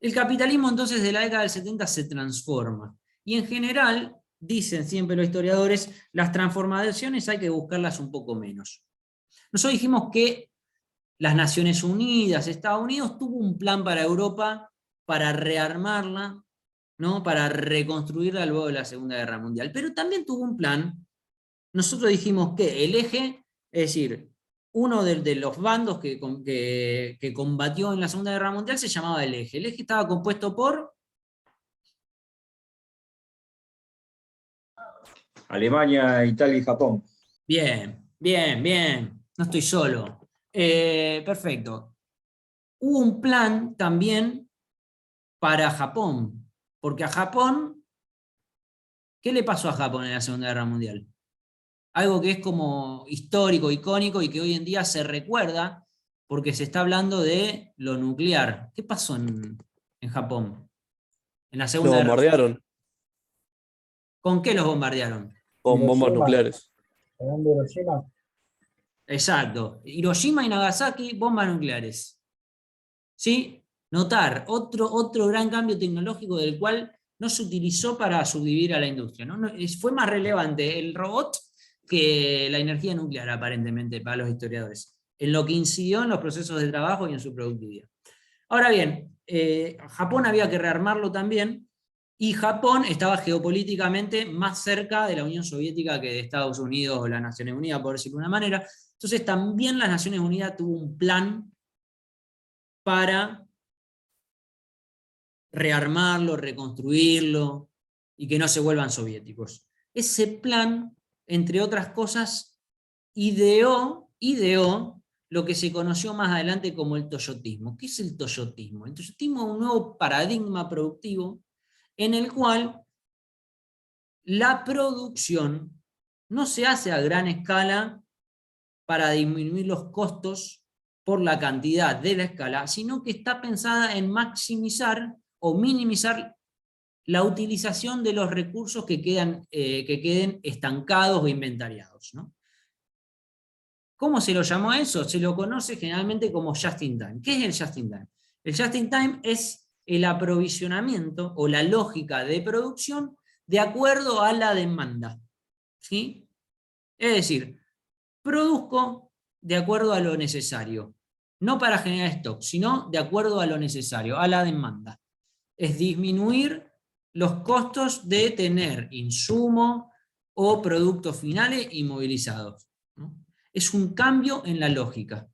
El capitalismo entonces de la década del 70 se transforma. Y en general, dicen siempre los historiadores, las transformaciones hay que buscarlas un poco menos. Nosotros dijimos que las Naciones Unidas, Estados Unidos, tuvo un plan para Europa para rearmarla, ¿no? Para reconstruirla luego de la Segunda Guerra Mundial. Pero también tuvo un plan. Nosotros dijimos que el eje, es decir, uno de los bandos que combatió en la Segunda Guerra Mundial se llamaba el eje. El eje estaba compuesto por Alemania, Italia y Japón. Bien, bien, bien. No estoy solo. Perfecto. Hubo un plan también para Japón, porque a Japón, ¿qué le pasó a Japón en la Segunda Guerra Mundial? algo que es como histórico, icónico y que hoy en día se recuerda porque se está hablando de lo nuclear. ¿Qué pasó en Japón? En la Lo Segunda Guerra Mundial. bombardearon ¿Con qué los bombardearon? con bombas Hiroshima, nucleares. hablando de Hiroshima, Exacto. Hiroshima y Nagasaki, bombas nucleares. ¿Sí? Notar otro gran cambio tecnológico del cual no se utilizó para subdividir a la industria, ¿no? Fue más relevante el robot que la energía nuclear, aparentemente, para los historiadores, en lo que incidió en los procesos de trabajo y en su productividad. Ahora bien, Japón había que rearmarlo también, y Japón estaba geopolíticamente más cerca de la Unión Soviética que de Estados Unidos o las Naciones Unidas, por decirlo de una manera. Entonces también las Naciones Unidas tuvo un plan para rearmarlo, reconstruirlo y que no se vuelvan soviéticos. Ese plan, entre otras cosas, ideó lo que se conoció más adelante como el toyotismo. ¿Qué es el toyotismo? El toyotismo es un nuevo paradigma productivo en el cual la producción no se hace a gran escala para disminuir los costos por la cantidad de la escala, sino que está pensada en maximizar o minimizar la utilización de los recursos que queden estancados o inventariados, ¿no? ¿Cómo se lo llamó a eso? Se lo conoce generalmente como just in time. ¿Qué es el just in time? El just in time es el aprovisionamiento o la lógica de producción de acuerdo a la demanda, ¿sí? Es decir, produzco de acuerdo a lo necesario, no para generar stock, sino de acuerdo a lo necesario, a la demanda. Es disminuir los costos de tener insumo o productos finales inmovilizados, ¿no? Es un cambio en la lógica.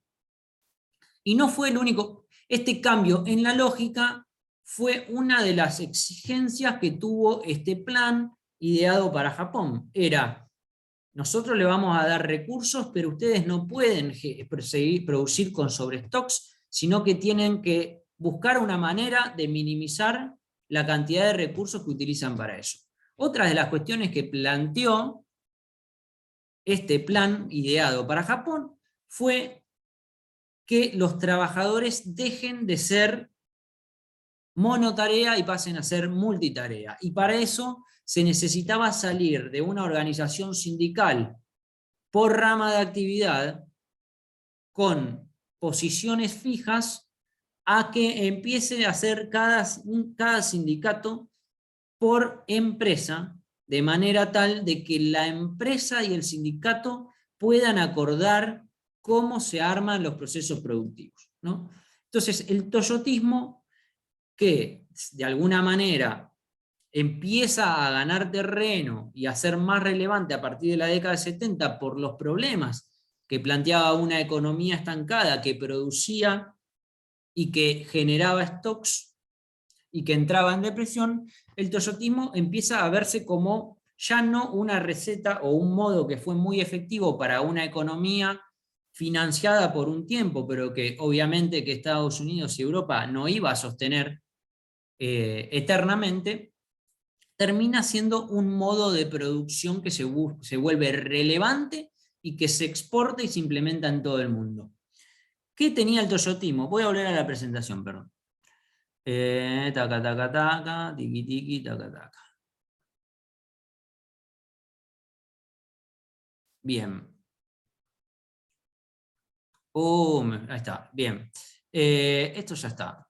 Y no fue el único. Este cambio en la lógica fue una de las exigencias que tuvo este plan ideado para Japón. Era: nosotros le vamos a dar recursos, pero ustedes no pueden producir con sobrestocks, sino que tienen que buscar una manera de minimizar la cantidad de recursos que utilizan para eso. Otra de las cuestiones que planteó este plan ideado para Japón fue que los trabajadores dejen de ser monotarea y pasen a ser multitarea. Y para eso se necesitaba salir de una organización sindical por rama de actividad con posiciones fijas a que empiece a hacer cada sindicato por empresa, de manera tal de que la empresa y el sindicato puedan acordar cómo se arman los procesos productivos, ¿no? Entonces, el toyotismo, que de alguna manera empieza a ganar terreno y a ser más relevante a partir de la década de 70 por los problemas que planteaba una economía estancada que producía y que generaba stocks y que entraba en depresión, el toyotismo empieza a verse como ya no una receta o un modo que fue muy efectivo para una economía financiada por un tiempo, pero que obviamente que Estados Unidos y Europa no iba a sostener eternamente. Termina siendo un modo de producción que se vuelve relevante y que se exporta y se implementa en todo el mundo. ¿Qué tenía el toyotismo? Voy a volver a la presentación, perdón. Taca, taca, taca, tiki, tiki, taca, taca. Bien. Ahí está, bien. Esto ya está.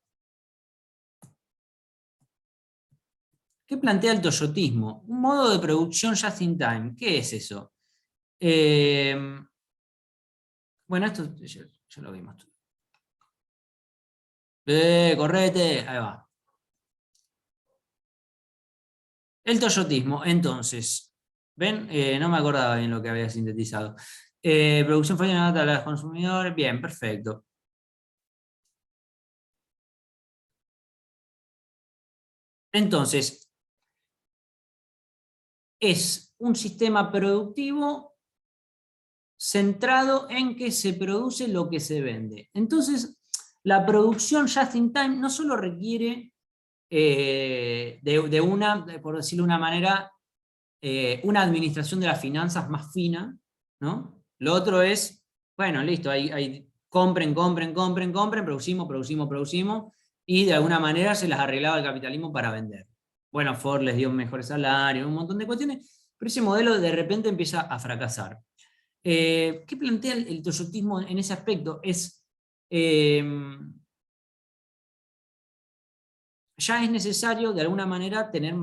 ¿Qué plantea el toyotismo? Un modo de producción just in time. ¿Qué es eso? Bueno, esto ya lo vimos. Correte, ahí va. El toyotismo, entonces, ¿ven? No me acordaba bien lo que había sintetizado. Producción fallada de los consumidores, bien, perfecto. Entonces, es un sistema productivo centrado en que se produce lo que se vende. Entonces, la producción just in time no solo requiere de una, por decirlo de una manera, una administración de las finanzas más fina, ¿no? Lo otro es, bueno, listo, compren, producimos, y de alguna manera se las arreglaba el capitalismo para vender. Bueno, Ford les dio mejores salarios, un montón de cuestiones, pero ese modelo de repente empieza a fracasar. ¿Qué plantea el toyotismo en ese aspecto? Ya es necesario de alguna manera atender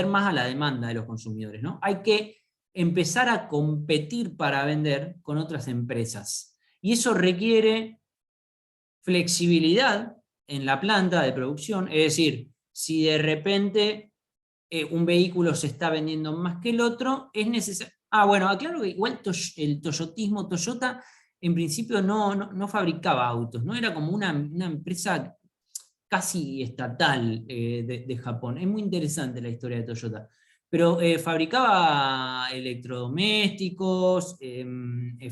más a la demanda de los consumidores, ¿no? Hay que empezar a competir para vender con otras empresas. Y eso requiere flexibilidad en la planta de producción, es decir, si de repente un vehículo se está vendiendo más que el otro, es necesario... bueno, aclaro que igual el toyotismo, Toyota, en principio no fabricaba autos, ¿no? Era como una empresa casi estatal de Japón. Es muy interesante la historia de Toyota. Pero fabricaba electrodomésticos,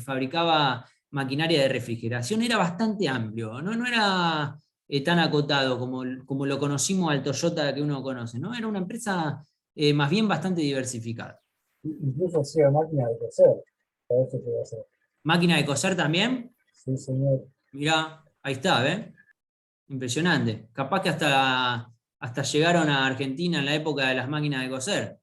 fabricaba maquinaria de refrigeración, era bastante amplio, no era tan acotado como lo conocimos al Toyota que uno conoce, ¿no? Era una empresa más bien bastante diversificada. Incluso hacía máquina de coser. Para eso te va a hacer. ¿Máquina de coser también? Sí, señor. Mirá, ahí está, ¿ves? Impresionante. Capaz que hasta llegaron a Argentina en la época de las máquinas de coser.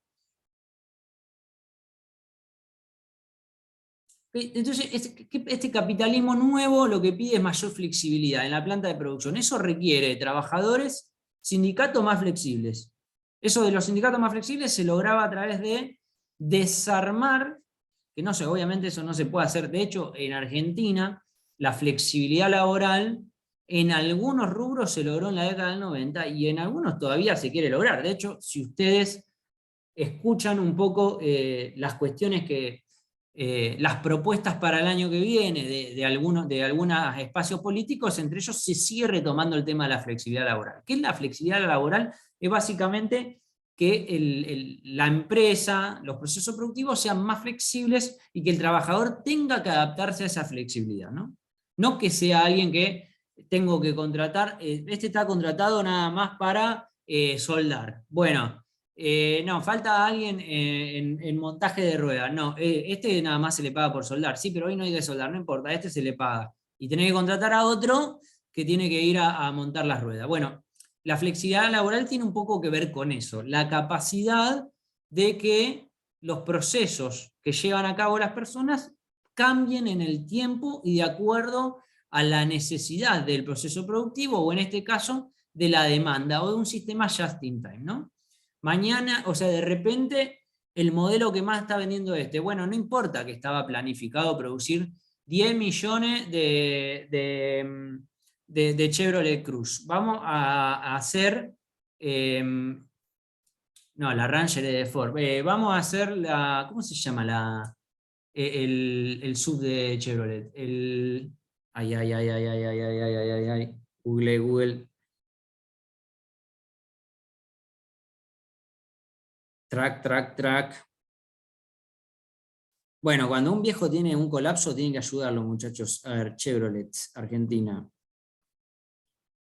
Entonces, este capitalismo nuevo lo que pide es mayor flexibilidad en la planta de producción. Eso requiere trabajadores, sindicatos más flexibles. Eso de los sindicatos más flexibles se lograba a través de desarmar, que no sé, obviamente eso no se puede hacer. De hecho, en Argentina, la flexibilidad laboral en algunos rubros se logró en la década del 90 y en algunos todavía se quiere lograr. De hecho, si ustedes escuchan un poco las cuestiones las propuestas para el año que viene de algunos espacios políticos, entre ellos se sigue retomando el tema de la flexibilidad laboral. ¿Qué es la flexibilidad laboral? Es básicamente que la empresa, los procesos productivos sean más flexibles y que el trabajador tenga que adaptarse a esa flexibilidad, ¿no? No que sea alguien que tengo que contratar, este está contratado nada más para soldar. Bueno, no, falta alguien en montaje de ruedas. No, este nada más se le paga por soldar. Sí, pero hoy no hay que soldar, no importa, a este se le paga. Y tenés que contratar a otro que tiene que ir a montar las ruedas. Bueno, la flexibilidad laboral tiene un poco que ver con eso, la capacidad de que los procesos que llevan a cabo las personas cambien en el tiempo y de acuerdo a la necesidad del proceso productivo, o en este caso, de la demanda, o de un sistema just in time, ¿no? Mañana, o sea, de repente, el modelo que más está vendiendo bueno, no importa que estaba planificado producir 10 millones de Chevrolet Cruze. Vamos a hacer, no, la Ranger de Ford. Vamos a hacer ¿cómo se llama el sub de Chevrolet? Ay, ay, ay, ay, ay, ay, ay, ay, ay, ay. Google. Track. Bueno, cuando un viejo tiene un colapso, tienen que ayudarlo, muchachos. A ver, Chevrolet, Argentina.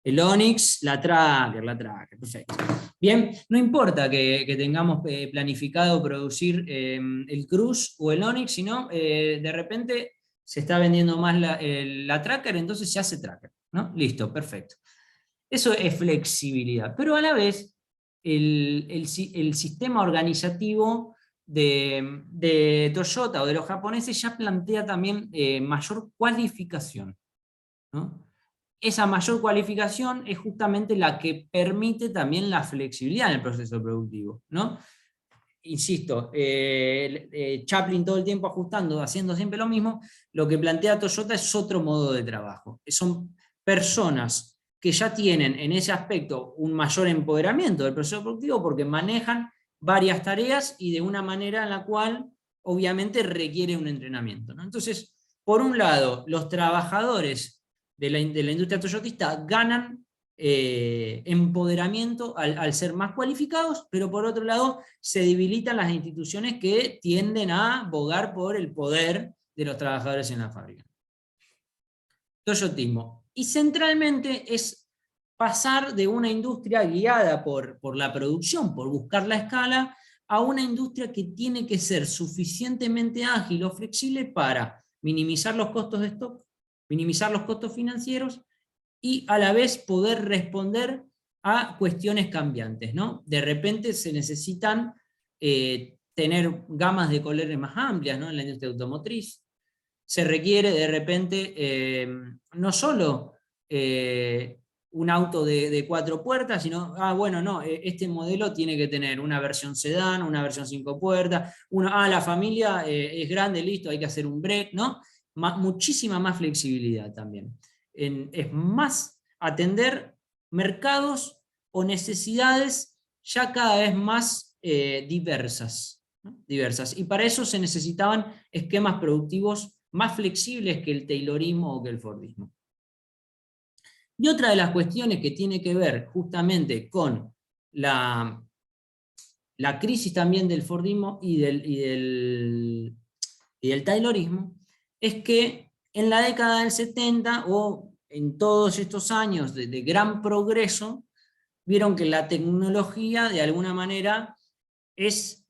El Onix, la Tracker, perfecto. Bien, no importa que tengamos planificado producir el Cruze o el Onix, sino de repente se está vendiendo más la Tracker, entonces se hace Tracker, ¿no? Listo, perfecto. Eso es flexibilidad, pero a la vez el sistema organizativo de Toyota o de los japoneses ya plantea también mayor cualificación, ¿no? Esa mayor cualificación es justamente la que permite también la flexibilidad en el proceso productivo, ¿no? Insisto, Chaplin todo el tiempo ajustando, haciendo siempre lo mismo. Lo que plantea Toyota es otro modo de trabajo. Son personas que ya tienen en ese aspecto un mayor empoderamiento del proceso productivo porque manejan varias tareas y de una manera en la cual obviamente requiere un entrenamiento, ¿no? Entonces, por un lado, los trabajadores de la industria toyotista ganan empoderamiento al ser más cualificados, pero por otro lado se debilitan las instituciones que tienden a bogar por el poder de los trabajadores en la fábrica. Toyotismo. Y centralmente es pasar de una industria guiada por la producción, por buscar la escala, a una industria que tiene que ser suficientemente ágil o flexible para minimizar los costos de stock, minimizar los costos financieros y a la vez poder responder a cuestiones cambiantes, ¿no? De repente se necesitan tener gamas de colores más amplias, ¿no? En la industria automotriz. Se requiere de repente no solo un auto de 4 puertas, sino, bueno, no, este modelo tiene que tener una versión sedán, una versión 5 puertas, la familia es grande, listo, hay que hacer un break, ¿no? Muchísima más flexibilidad también. Es más atender mercados o necesidades ya cada vez más diversas, ¿no? Diversas. Y para eso se necesitaban esquemas productivos más flexibles que el taylorismo o que el fordismo. Y otra de las cuestiones que tiene que ver justamente con la crisis también del fordismo y del taylorismo es que en la década del 70 o en todos estos años de gran progreso, vieron que la tecnología de alguna manera se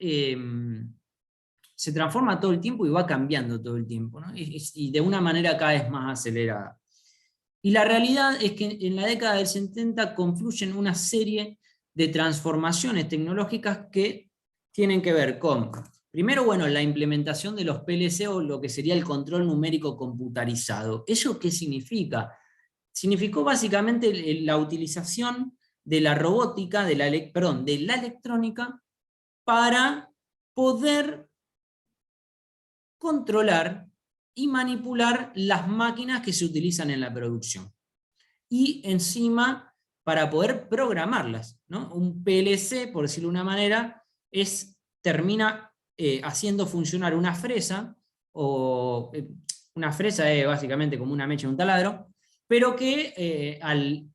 transforma todo el tiempo y va cambiando todo el tiempo, ¿no? Y de una manera cada vez más acelerada. Y la realidad es que en la década del 70 confluyen una serie de transformaciones tecnológicas que tienen que ver con, primero, bueno, la implementación de los PLC o lo que sería el control numérico computarizado. ¿Eso qué significa? Significó básicamente la utilización de la robótica, de la electrónica, para poder controlar y manipular las máquinas que se utilizan en la producción. Y encima, para poder programarlas, ¿no? Un PLC, por decirlo de una manera, termina haciendo funcionar una fresa, o una fresa es básicamente como una mecha de un taladro, pero que al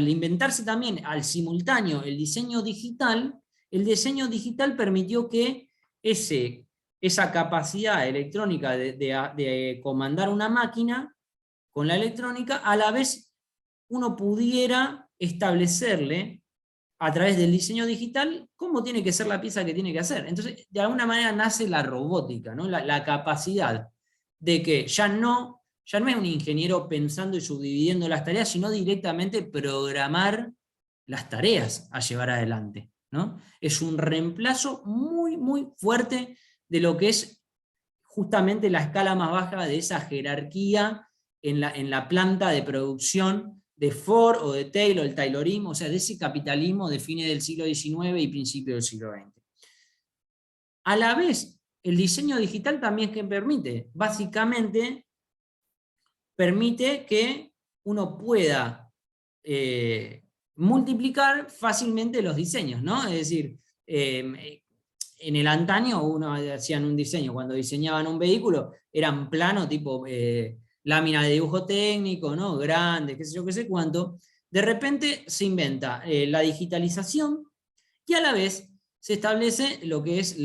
inventarse también al simultáneo el diseño digital permitió que esa capacidad electrónica de comandar una máquina con la electrónica, a la vez uno pudiera establecerle a través del diseño digital cómo tiene que ser la pieza que tiene que hacer. Entonces, de alguna manera nace la robótica, ¿no? La capacidad de que ya no es un ingeniero pensando y subdividiendo las tareas, sino directamente programar las tareas a llevar adelante, ¿no? Es un reemplazo muy, muy fuerte de lo que es justamente la escala más baja de esa jerarquía en la planta de producción de Ford o de Taylor, el taylorismo, o sea, de ese capitalismo de fines del siglo XIX y principios del siglo XX. A la vez, el diseño digital también que permite, básicamente, permite que uno pueda multiplicar fácilmente los diseños, ¿no? Es decir, en el antaño uno hacían un diseño, cuando diseñaban un vehículo, eran planos tipo lámina de dibujo técnico, ¿no? Grandes, qué sé yo, qué sé cuánto. De repente se inventa la digitalización y a la vez se establece lo que es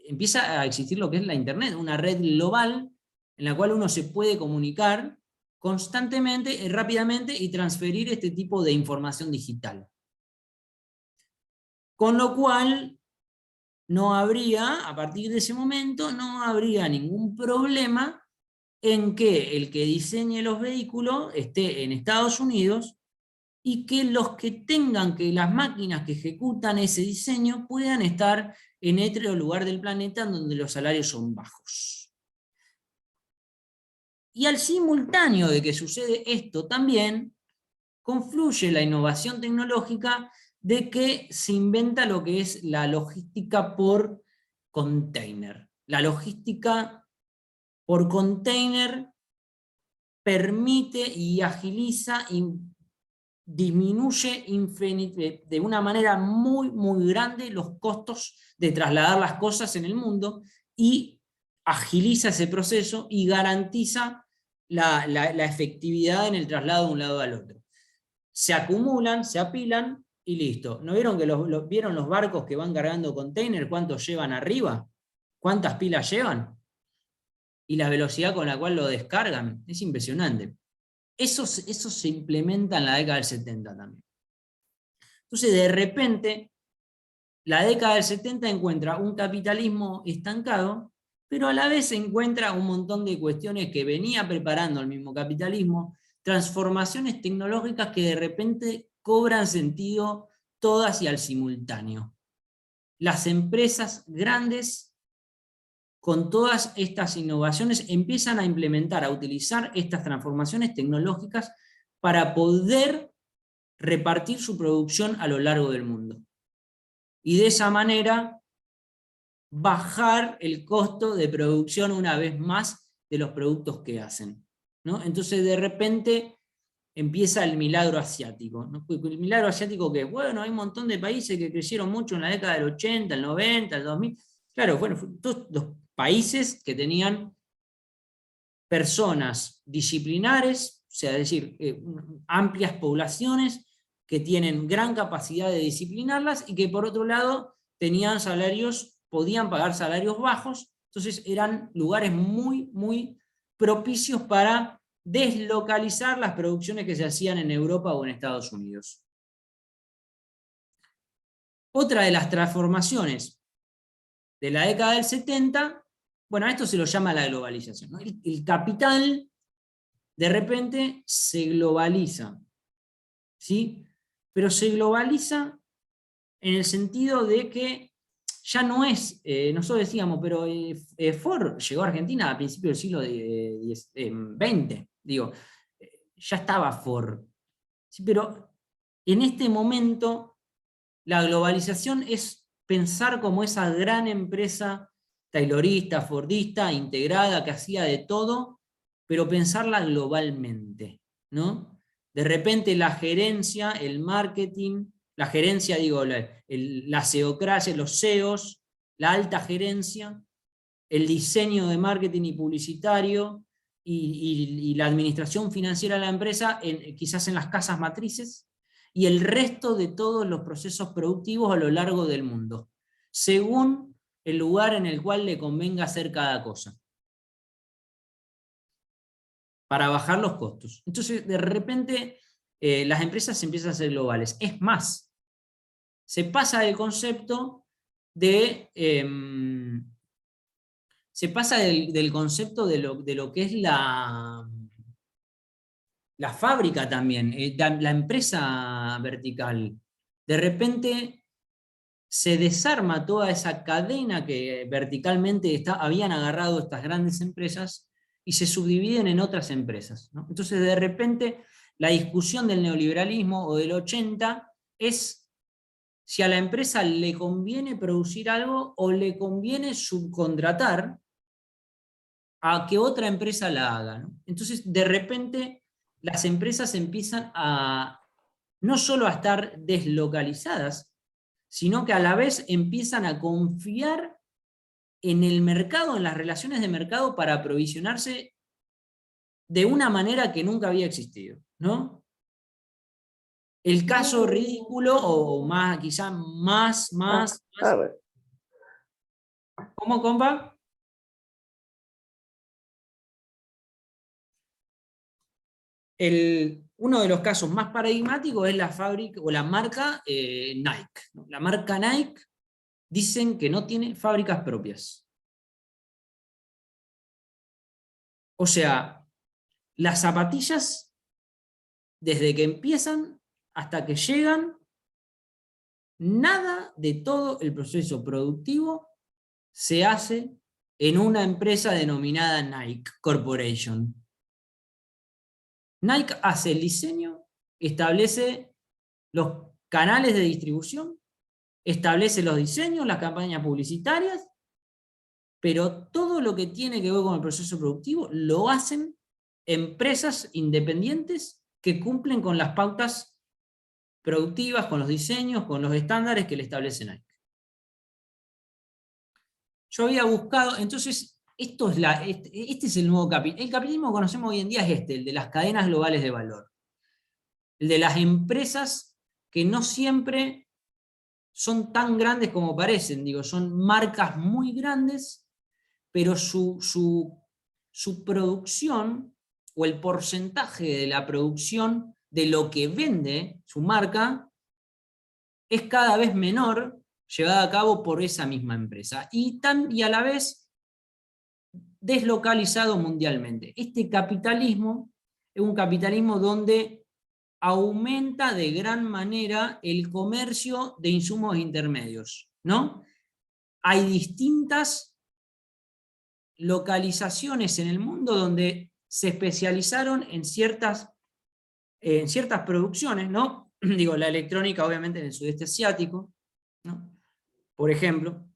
empieza a existir lo que es la Internet, una red global en la cual uno se puede comunicar constantemente, rápidamente y transferir este tipo de información digital. Con lo cual, a partir de ese momento, no habría ningún problema en que el que diseñe los vehículos esté en Estados Unidos y que las máquinas que ejecutan ese diseño puedan estar en otro lugar del planeta donde los salarios son bajos. Y al simultáneo de que sucede esto también, confluye la innovación tecnológica de que se inventa lo que es la logística por container. La logística por container permite y agiliza y disminuye de una manera muy, muy grande los costos de trasladar las cosas en el mundo y agiliza ese proceso y garantiza la efectividad en el traslado de un lado al otro. Se acumulan, se apilan y listo. ¿No vieron vieron los barcos que van cargando container? ¿Cuántos llevan arriba? ¿Cuántas pilas llevan? Y la velocidad con la cual lo descargan es impresionante. Eso se implementa en la década del 70 también. Entonces, de repente, la década del 70 encuentra un capitalismo estancado, pero a la vez encuentra un montón de cuestiones que venía preparando el mismo capitalismo, transformaciones tecnológicas que de repente cobran sentido todas y al simultáneo. Las empresas grandes, con todas estas innovaciones, empiezan a implementar, a utilizar estas transformaciones tecnológicas para poder repartir su producción a lo largo del mundo. Y de esa manera bajar el costo de producción una vez más de los productos que hacen, ¿no? Entonces de repente empieza el milagro asiático, ¿no? El milagro asiático que, bueno, hay un montón de países que crecieron mucho en la década del 80, el 90, el 2000. Claro, bueno, todos los países que tenían personas disciplinares, o sea, es decir, amplias poblaciones que tienen gran capacidad de disciplinarlas y que por otro lado tenían salarios, podían pagar salarios bajos, entonces eran lugares muy, muy propicios para deslocalizar las producciones que se hacían en Europa o en Estados Unidos. Otra de las transformaciones de la década del 70, bueno, a esto se lo llama la globalización, ¿no? El capital de repente se globaliza, ¿sí? Pero se globaliza en el sentido de que ya no es, nosotros decíamos, pero Ford llegó a Argentina a principios del siglo XX, digo, ya estaba Ford. Sí, pero en este momento la globalización es pensar como esa gran empresa taylorista, fordista, integrada, que hacía de todo, pero pensarla globalmente, ¿no? De repente la gerencia, el marketing, la gerencia, digo, la SEOcracia, los CEOs, la alta gerencia, el diseño de marketing y publicitario, y la administración financiera de la empresa, quizás en las casas matrices, y el resto de todos los procesos productivos a lo largo del mundo, según el lugar en el cual le convenga hacer cada cosa, para bajar los costos. Entonces, de repente, las empresas empiezan a ser globales. Es más, se pasa del concepto de... se pasa del concepto de lo que es la fábrica también, la empresa vertical. De repente se desarma toda esa cadena que verticalmente habían agarrado estas grandes empresas y se subdividen en otras empresas, ¿no? Entonces de repente la discusión del neoliberalismo o del 80 es si a la empresa le conviene producir algo o le conviene subcontratar a que otra empresa la haga, ¿no? Entonces, de repente, las empresas empiezan a no solo a estar deslocalizadas, sino que a la vez empiezan a confiar en el mercado, en las relaciones de mercado, para aprovisionarse de una manera que nunca había existido, ¿no? El caso ridículo, o más, quizá más. ¿Cómo, compa? Uno de los casos más paradigmáticos es la fábrica o la marca Nike, ¿no? La marca Nike dicen que no tiene fábricas propias. O sea, las zapatillas, desde que empiezan hasta que llegan, nada de todo el proceso productivo se hace en una empresa denominada Nike Corporation. Nike hace el diseño, establece los canales de distribución, establece los diseños, las campañas publicitarias, pero todo lo que tiene que ver con el proceso productivo lo hacen empresas independientes que cumplen con las pautas productivas, con los diseños, con los estándares que le establece Nike. Yo había buscado, entonces, este es el nuevo capitalismo. El capitalismo que conocemos hoy en día es el de las cadenas globales de valor. El de las empresas que no siempre son tan grandes como parecen, digo, son marcas muy grandes, pero su producción, o el porcentaje de la producción de lo que vende su marca, es cada vez menor llevada a cabo por esa misma empresa, y a la vez deslocalizado mundialmente. Este capitalismo es un capitalismo donde aumenta de gran manera el comercio de insumos intermedios, ¿no? Hay distintas localizaciones en el mundo donde se especializaron en ciertas producciones, ¿no? Digo, la electrónica obviamente en el sudeste asiático, ¿no? Por ejemplo,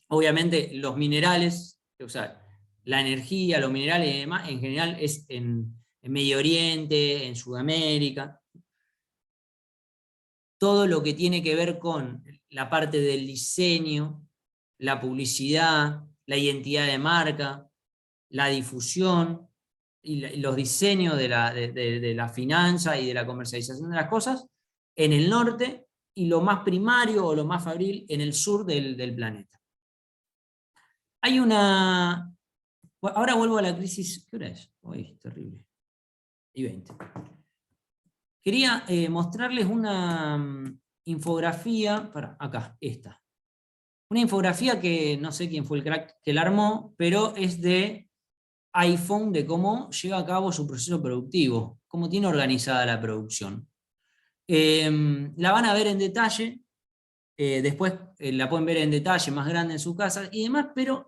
obviamente los minerales, o sea, la energía, los minerales y demás, en general es en Medio Oriente, en Sudamérica. Todo lo que tiene que ver con la parte del diseño, la publicidad, la identidad de marca, la difusión y los diseños de la finanza y de la comercialización de las cosas en el norte, y lo más primario o lo más fabril en el sur del planeta. Hay una... Ahora vuelvo a la crisis... ¿Qué hora es? Uy, terrible. Y 20. Quería mostrarles una infografía, acá, esta. Una infografía que no sé quién fue el crack que la armó, pero es de iPhone, de cómo lleva a cabo su proceso productivo, cómo tiene organizada la producción. La van a ver en detalle, después la pueden ver en detalle más grande en su casa y demás, pero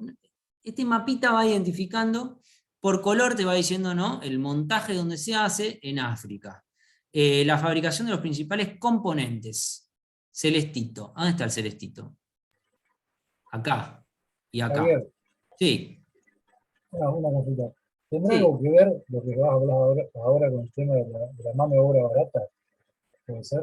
este mapita va identificando, por color te va diciendo, ¿no?, el montaje donde se hace en África. La fabricación de los principales componentes. Celestito. ¿Dónde está el celestito? Acá. Y acá. Javier, Sí. una consulta. ¿Tendrá Sí. algo que ver lo que vas a hablar ahora con el tema de la mano de obra barata? ¿Puede ser?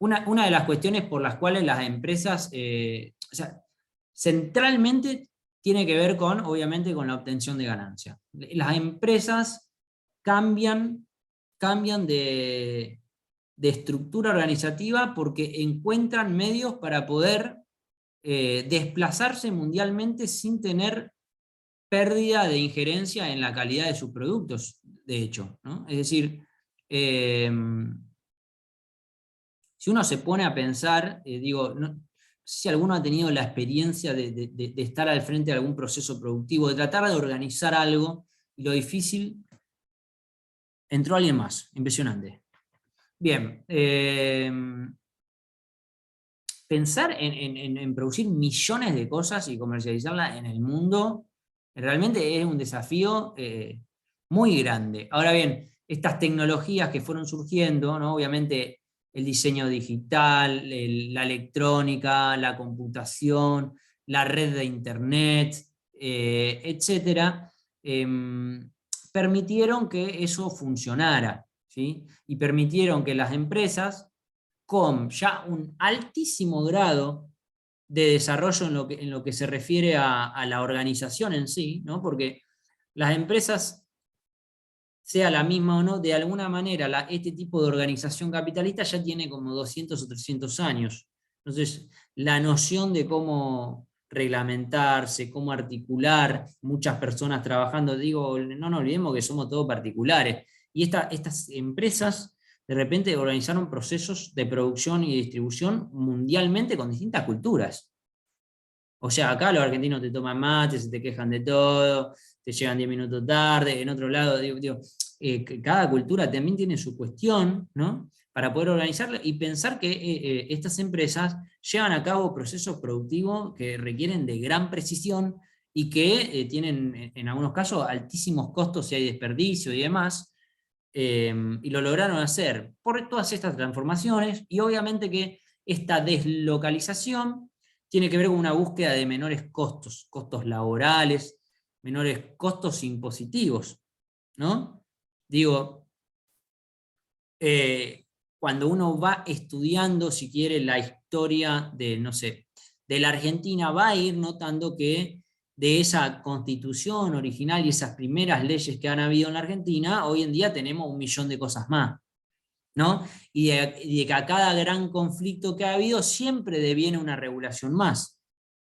Una de las cuestiones por las cuales las empresas, o sea, centralmente tiene que ver con, obviamente, con la obtención de ganancia. Las empresas cambian de estructura organizativa porque encuentran medios para poder desplazarse mundialmente sin tener pérdida de injerencia en la calidad de sus productos, de hecho, ¿no? Es decir, si uno se pone a pensar, digo, no sé si alguno ha tenido la experiencia de estar al frente de algún proceso productivo, de tratar de organizar algo, y lo difícil, entró alguien más, impresionante. Bien, pensar en producir millones de cosas y comercializarlas en el mundo, realmente es un desafío muy grande. Ahora bien, estas tecnologías que fueron surgiendo, ¿no? Obviamente el diseño digital, la electrónica, la computación, la red de internet, etcétera, permitieron que eso funcionara, ¿sí? Y permitieron que las empresas, con ya un altísimo grado de desarrollo en lo que se refiere a la organización en sí, ¿no? Porque las empresas, sea la misma o no, de alguna manera este tipo de organización capitalista ya tiene como 200 o 300 años. Entonces, la noción de cómo reglamentarse, cómo articular muchas personas trabajando, digo, no nos olvidemos que somos todos particulares. Y estas empresas de repente organizaron procesos de producción y distribución mundialmente con distintas culturas. O sea, acá los argentinos te toman mate, se te quejan de todo, te llegan 10 minutos tarde, en otro lado, cada cultura también tiene su cuestión, ¿no?, para poder organizarla y pensar que estas empresas llevan a cabo procesos productivos que requieren de gran precisión y que tienen, en algunos casos, altísimos costos si hay desperdicio y demás, y lo lograron hacer por todas estas transformaciones, y obviamente que esta deslocalización tiene que ver con una búsqueda de menores costos, costos laborales, menores costos impositivos, ¿no? Digo, cuando uno va estudiando, si quiere, la historia de, no sé, de la Argentina, va a ir notando que de esa constitución original y esas primeras leyes que han habido en la Argentina, hoy en día tenemos 1 millón de cosas más, ¿no? Y de que a cada gran conflicto que ha habido siempre deviene una regulación más.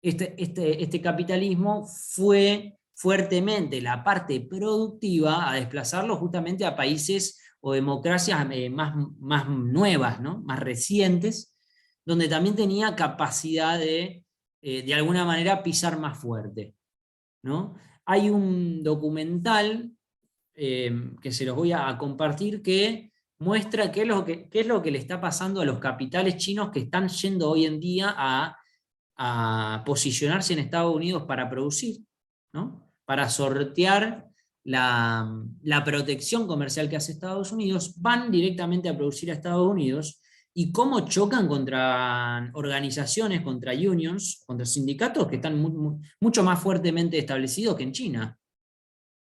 Este capitalismo fue fuertemente la parte productiva a desplazarlo justamente a países o democracias más nuevas, ¿no? Más recientes, donde también tenía capacidad de alguna manera pisar más fuerte, ¿no? Hay un documental que se los voy a compartir, que muestra qué es lo que le está pasando a los capitales chinos que están yendo hoy en día a posicionarse en Estados Unidos para producir, ¿no? Para sortear la protección comercial que hace Estados Unidos, van directamente a producir a Estados Unidos, y cómo chocan contra organizaciones, contra unions, contra sindicatos que están mucho más fuertemente establecidos que en China,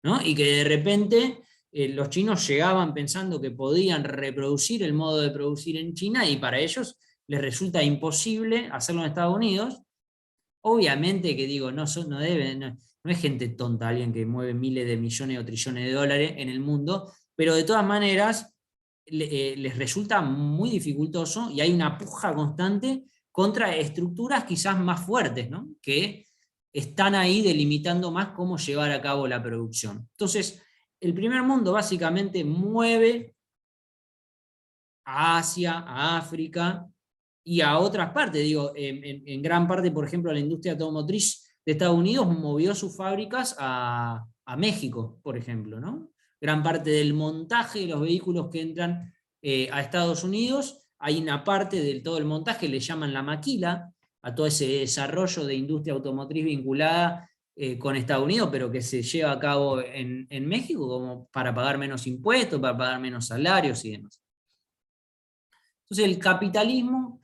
¿no? Y que de repente los chinos llegaban pensando que podían reproducir el modo de producir en China, y para ellos les resulta imposible hacerlo en Estados Unidos. Obviamente que digo, no es gente tonta alguien que mueve miles de millones o trillones de dólares en el mundo, pero de todas maneras les resulta muy dificultoso, y hay una puja constante contra estructuras quizás más fuertes, ¿no? Que están ahí delimitando más cómo llevar a cabo la producción. Entonces, el primer mundo básicamente mueve a Asia, a África y a otras partes. Digo, en gran parte, por ejemplo, la industria automotriz de Estados Unidos movió sus fábricas a México, por ejemplo, ¿no? Gran parte del montaje de los vehículos que entran a Estados Unidos, hay una parte de todo el montaje, le llaman la maquila, a todo ese desarrollo de industria automotriz vinculada con Estados Unidos, pero que se lleva a cabo en México, como para pagar menos impuestos, para pagar menos salarios y demás. Entonces el capitalismo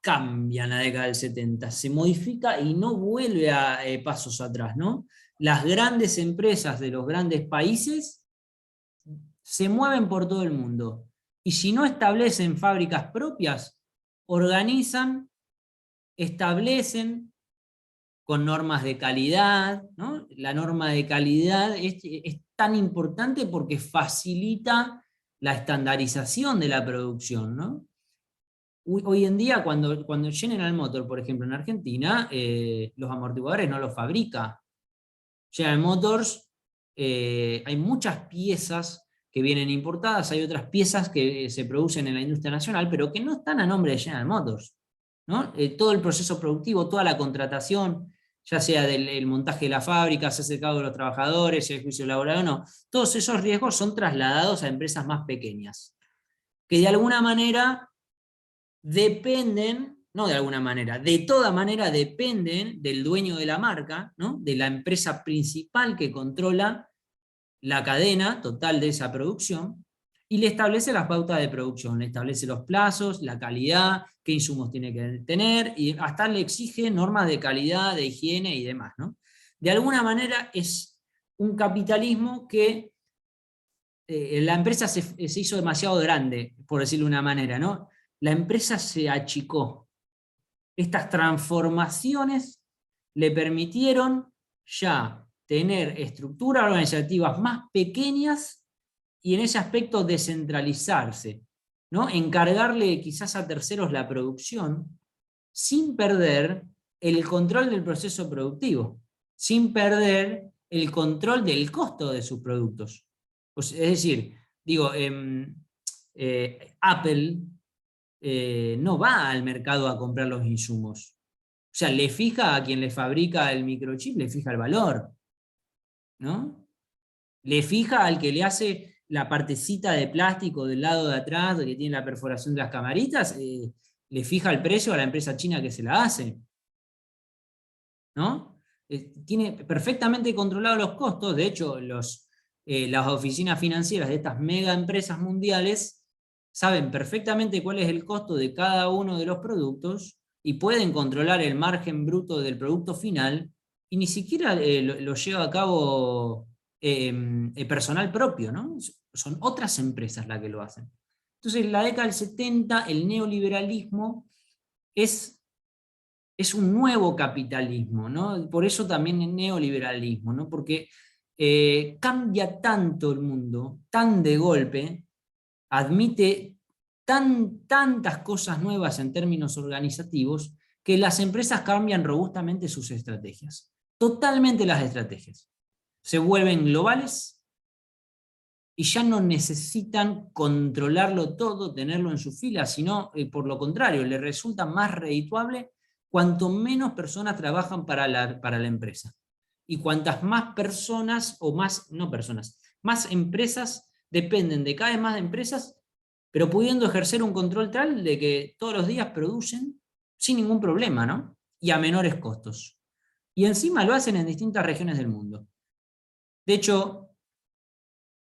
cambia en la década del 70, se modifica y no vuelve a pasos atrás, ¿no? Las grandes empresas de los grandes países se mueven por todo el mundo, y si no establecen fábricas propias, organizan, establecen con normas de calidad, ¿no? La norma de calidad es tan importante porque facilita la estandarización de la producción, ¿no? Hoy en día, cuando General Motors, por ejemplo, en Argentina, los amortiguadores no los fabrica General Motors. Hay muchas piezas que vienen importadas, hay otras piezas que se producen en la industria nacional, pero que no están a nombre de General Motors, ¿no? Todo el proceso productivo, toda la contratación, ya sea del montaje de la fábrica, se hace cargo de los trabajadores, el juicio laboral o no, todos esos riesgos son trasladados a empresas más pequeñas, que de alguna manera dependen, no de alguna manera, de toda manera dependen del dueño de la marca, ¿no? De la empresa principal que controla la cadena total de esa producción, y le establece las pautas de producción, le establece los plazos, la calidad, qué insumos tiene que tener, y hasta le exige normas de calidad, de higiene y demás, ¿no? De alguna manera es un capitalismo que la empresa se hizo demasiado grande, por decirlo de una manera, ¿no? La empresa se achicó. Estas transformaciones le permitieron ya tener estructuras organizativas más pequeñas y en ese aspecto descentralizarse, ¿no? Encargarle quizás a terceros la producción sin perder el control del proceso productivo, sin perder el control del costo de sus productos. Pues, es decir, digo, Apple no va al mercado a comprar los insumos. O sea, le fija a quien le fabrica el microchip, le fija el valor, ¿no? Le fija al que le hace la partecita de plástico del lado de atrás, que tiene la perforación de las camaritas, le fija el precio a la empresa china que se la hace, ¿no? Tiene perfectamente controlados los costos. De hecho, las oficinas financieras de estas mega empresas mundiales saben perfectamente cuál es el costo de cada uno de los productos y pueden controlar el margen bruto del producto final, y ni siquiera lo lleva a cabo personal propio, ¿no? Son otras empresas las que lo hacen. Entonces, en la década del 70, el neoliberalismo es un nuevo capitalismo, ¿no? Por eso también el neoliberalismo, ¿no? Porque cambia tanto el mundo, tan de golpe, admite tantas cosas nuevas en términos organizativos, que las empresas cambian robustamente sus estrategias. Totalmente las estrategias. Se vuelven globales, y ya no necesitan controlarlo todo, tenerlo en su fila, sino por lo contrario, les resulta más redituable cuanto menos personas trabajan para la empresa. Y cuantas más personas, o más, no personas, más empresas dependen de cada vez más de empresas, pero pudiendo ejercer un control tal de que todos los días producen sin ningún problema, ¿no? Y a menores costos. Y encima lo hacen en distintas regiones del mundo. De hecho,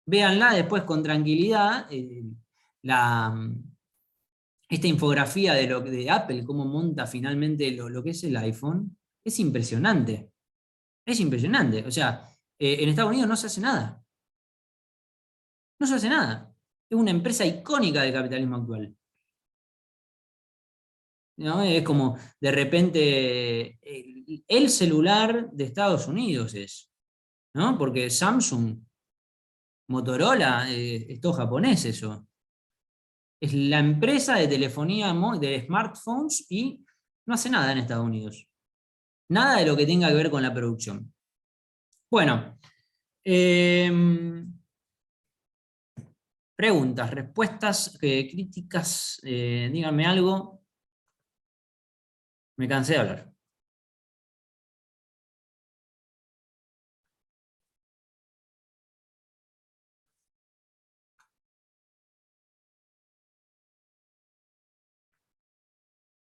véanla después con tranquilidad, esta infografía de Apple, cómo monta finalmente lo que es el iPhone, es impresionante. Es impresionante. O sea, en Estados Unidos no se hace nada. No se hace nada. Es una empresa icónica del capitalismo actual. ¿No? Es como, de repente, el celular de Estados Unidos es, ¿no? Porque Samsung, Motorola, es todo japonés eso. Es la empresa de telefonía, de smartphones, y no hace nada en Estados Unidos. Nada de lo que tenga que ver con la producción. Bueno, preguntas, respuestas, críticas, díganme algo. Me cansé de hablar.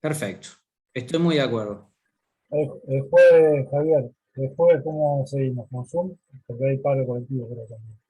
Perfecto. Estoy muy de acuerdo. El jueves, Javier, el jueves, ¿cómo seguimos? ¿Con Zoom? Porque hay paro colectivo, creo también.